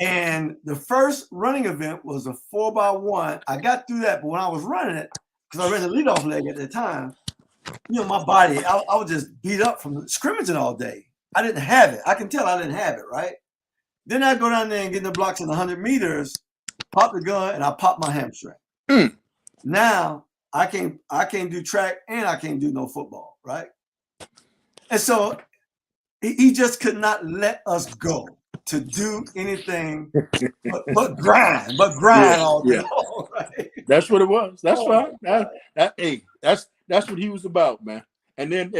And the first running event was a 4x1. I got through that, but when I was running it, because I ran the leadoff leg at the time, my body, I was just beat up from scrimmaging all day. I didn't have it. I can tell I didn't have it, right? Then I go down there and get in the blocks in 100 meters, pop the gun, and I pop my hamstring. Now I can't do track and I can't do no football, right? And so he just could not let us go to do anything but grind all day long, right? That's what it was. That's fine. That's what he was about, man. And then,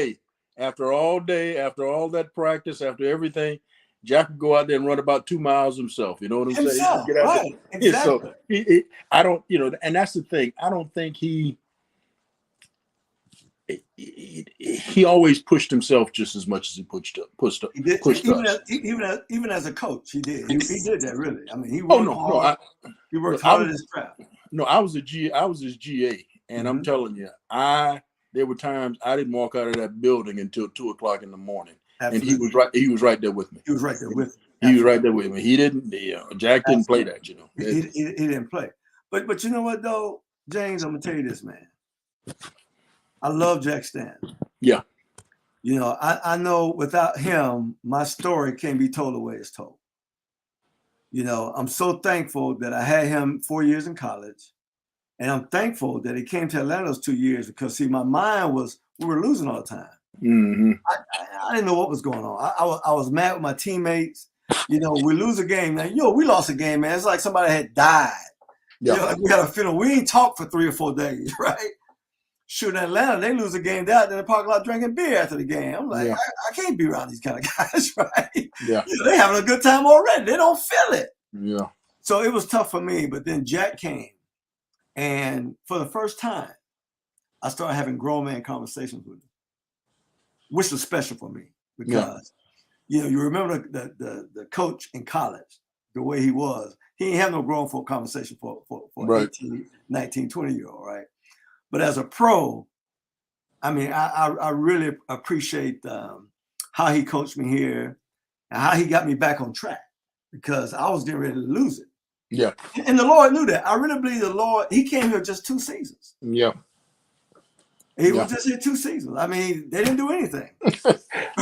after all day, after all that practice, after everything, Jack would go out there and run about 2 miles himself. You know what I'm saying? Get out right. there. Exactly. Yeah, so I don't, and that's the thing. I don't think he always pushed himself just as much as he pushed us. Even as a coach, he did. He did that really. I mean, he worked hard. He worked hard at his craft. No, I was his GA, and I'm telling you, there were times I didn't walk out of that building until 2 o'clock in the morning. Absolutely. And he was right there with me. He was right there with me. He was right there with me. He didn't. Jack didn't play that. He didn't play. But you know what though, James? I'm gonna tell you this, man. I love Jack Stanton. Yeah. I know without him, my story can't be told the way it's told. I'm so thankful that I had him 4 years in college. And I'm thankful that he came to Atlanta those 2 years because, see, my mind was, we were losing all the time. Mm-hmm. I didn't know what was going on. I was mad with my teammates. We lose a game. Now, we lost a game, man. It's like somebody had died. Yeah. We had a funeral. We ain't talked for 3 or 4 days, right? Shoot, in Atlanta, they lose a game. They're out in the parking lot drinking beer after the game. I'm like, I can't be around these kind of guys, right? Yeah. They're having a good time already. They don't feel it. Yeah. So it was tough for me. But then Jack came. And for the first time, I started having grown man conversations with him, which was special for me because, you remember the coach in college, the way he was. He didn't have no grown folk conversation for right. 18, 19, 20-year-old, right? But as a pro, I mean, I really appreciate how he coached me here and how he got me back on track because I was getting ready to lose it. Yeah. And the Lord knew that. I really believe the Lord, he came here just 2 seasons. Yeah. He was just here 2 seasons. I mean, they didn't do anything.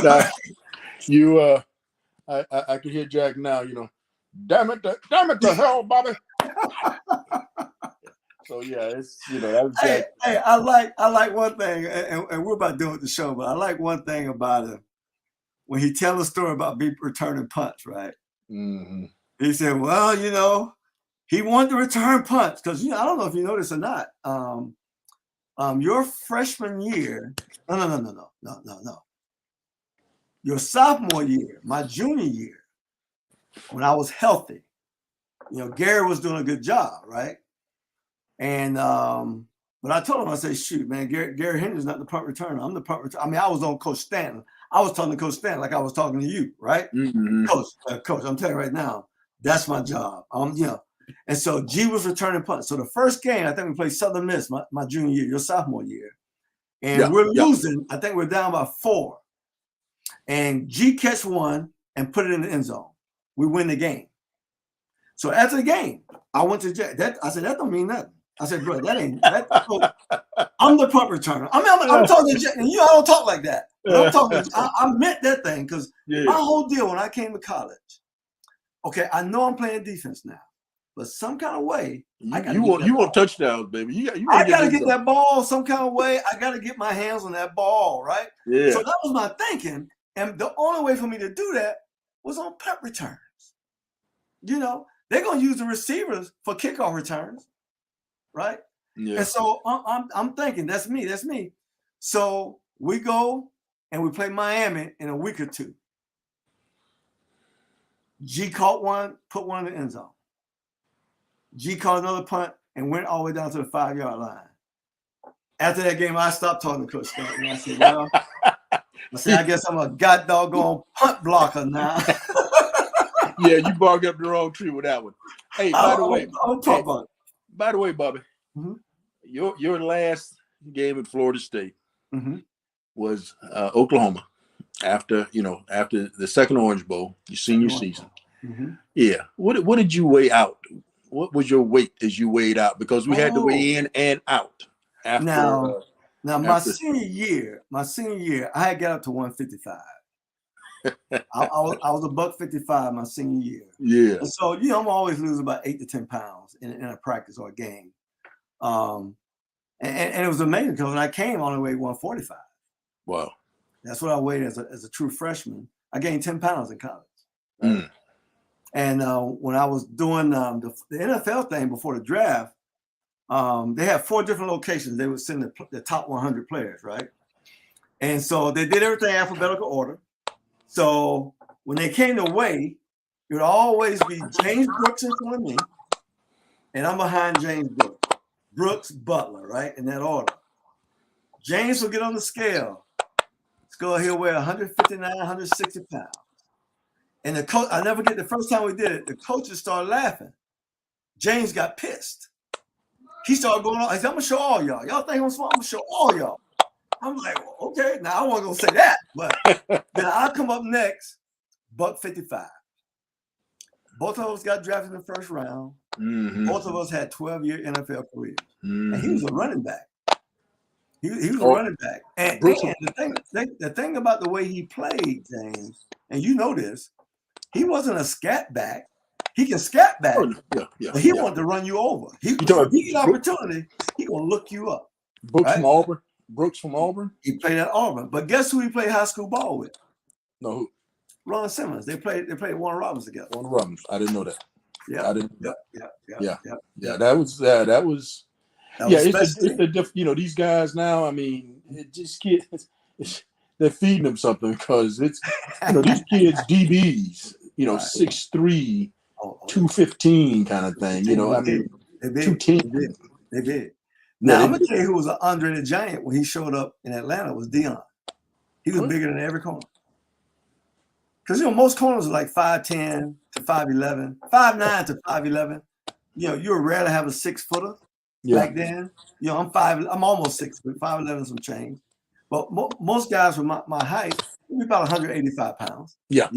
Now, I can hear Jack now, damn it to hell, Bobby. So yeah, it's that was Jack. Hey, I like one thing, and we're about done with the show, but I like one thing about him. When he tells a story about me returning punts, right? Mm-hmm. He said, well, he wanted to return punts because I don't know if you know this or not. Your freshman year, no. Your sophomore year, my junior year, when I was healthy, Gary was doing a good job, right? And but I told him, I said, shoot, man, Gary Hendricks not the punt returner. I'm the punt returner. I mean, I was on Coach Stanton. I was talking to Coach Stanton like I was talking to you, right? Mm-hmm. Coach, I'm telling you right now, that's my job. And so G was returning punts. So the first game, I think we played Southern Miss my junior year, your sophomore year. And we're losing. I think we're down by 4. And G catch one and put it in the end zone. We win the game. So after the game, I went to Jack. I said, that don't mean nothing. I said, bro, I'm the punt returner. I mean, I'm talking to Jack, and I don't talk like that. But I'm talking. I meant that thing because my whole deal when I came to college. Okay, I know I'm playing defense now, but some kind of way you want touchdowns, baby. I gotta get that ball some kind of way. I gotta get my hands on that ball, right? Yeah. So that was my thinking, and the only way for me to do that was on punt returns. They're gonna use the receivers for kickoff returns, right? Yeah. And so I'm thinking that's me. So we go and we play Miami in a week or 2. G caught one, put one in the end zone. G caught another punt and went all the way down to the 5-yard line. After that game, I stopped talking to Coach Stanton. I said, I guess I'm a doggone punt blocker now. Yeah, you barked up the wrong tree with that one. Hey, by the way, Bobby, mm-hmm. your last game at Florida State was Oklahoma after the second Orange Bowl, your senior season. Mm-hmm. Yeah. What did you weigh out? What was your weight as you weighed out? Because we had to weigh in and out. After, my senior year, I had got up to 155. I was $155 my senior year. Yeah. And so I'm always losing about 8 to 10 pounds in a practice or a game. And it was amazing because when I came, I only weighed 145. Wow. That's what I weighed as a true freshman. I gained 10 pounds in college. Right? And when I was doing the NFL thing before the draft, they had 4 different locations. They would send the top 100 players, right? And so they did everything alphabetical order. So when they came to weigh, it would always be James Brooks in front of me, and I'm behind James Brooks. Brooks, Butler, right? In that order. James will get on the scale. He'll weigh 159, 160 pounds. And the coach, I never get the first time we did it, the coaches started laughing. James got pissed. He started going on. I said, I'm going to show all y'all. Y'all think I'm smart? I'm going to show all y'all. I'm like, well, okay. Now, I wasn't going to say that. But then I'll come up next, $155. Both of us got drafted in the first round. Mm-hmm. Both of us had 12-year NFL careers. Mm-hmm. And he was a running back. He was a running back. And the thing about the way he played, James, and you know this, he wasn't a scat back. He can scat back. But he wanted to run you over. He get an opportunity, he gonna look you up. Brooks from Auburn. Brooks from Auburn. He played at Auburn. But guess who he played high school ball with? No, who? Ron Simmons. They played Warner Robins together. Warner Robins. I didn't know that. Yeah. I didn't. Yeah. That was. It's these guys now. I mean, it just kids. They're feeding them something because it's these kids DBs. 6'3", 215 kind of thing. I mean, 210. They did. Now, Yeah, I'm gonna tell you who was an Andre the Giant when he showed up in Atlanta was Dion. He was bigger than every corner. Because most corners are like 5'10" to 5'11", 5'9" to 5'11". You were rare to have a 6-footer back then. I'm almost 6 foot, 5'11" some change. But most guys with my height, we about 185 pounds. Yeah.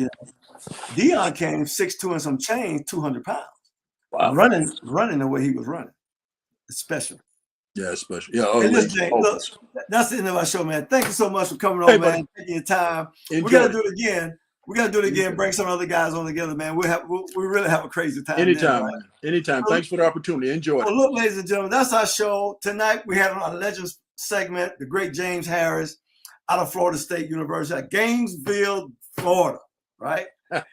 Dion came 6'2" and some change, 200 pounds. Wow. Running the way he was running. It's special. Yeah, especially. Yeah. Hey, listen, Jay, look, that's the end of our show, man. Thank you so much for coming on, man. Taking your time. We got to do it again. Bring some other guys on together, man. We really have a crazy time. Anytime, man. Anytime. Thanks for the opportunity. Enjoy it. Look, ladies and gentlemen, that's our show. Tonight we had on our Legends segment, the great James Harris out of Florida State University at Gainesville, Florida, right?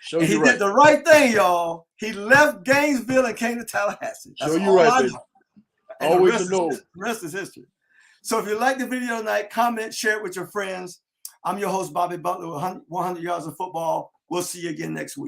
He did the right thing, y'all. He left Gainesville and came to Tallahassee. That's all I know. And Always the rest is history. So if you like the video tonight, comment, share it with your friends. I'm your host, Bobby Butler, with 100 Yards of Football. We'll see you again next week.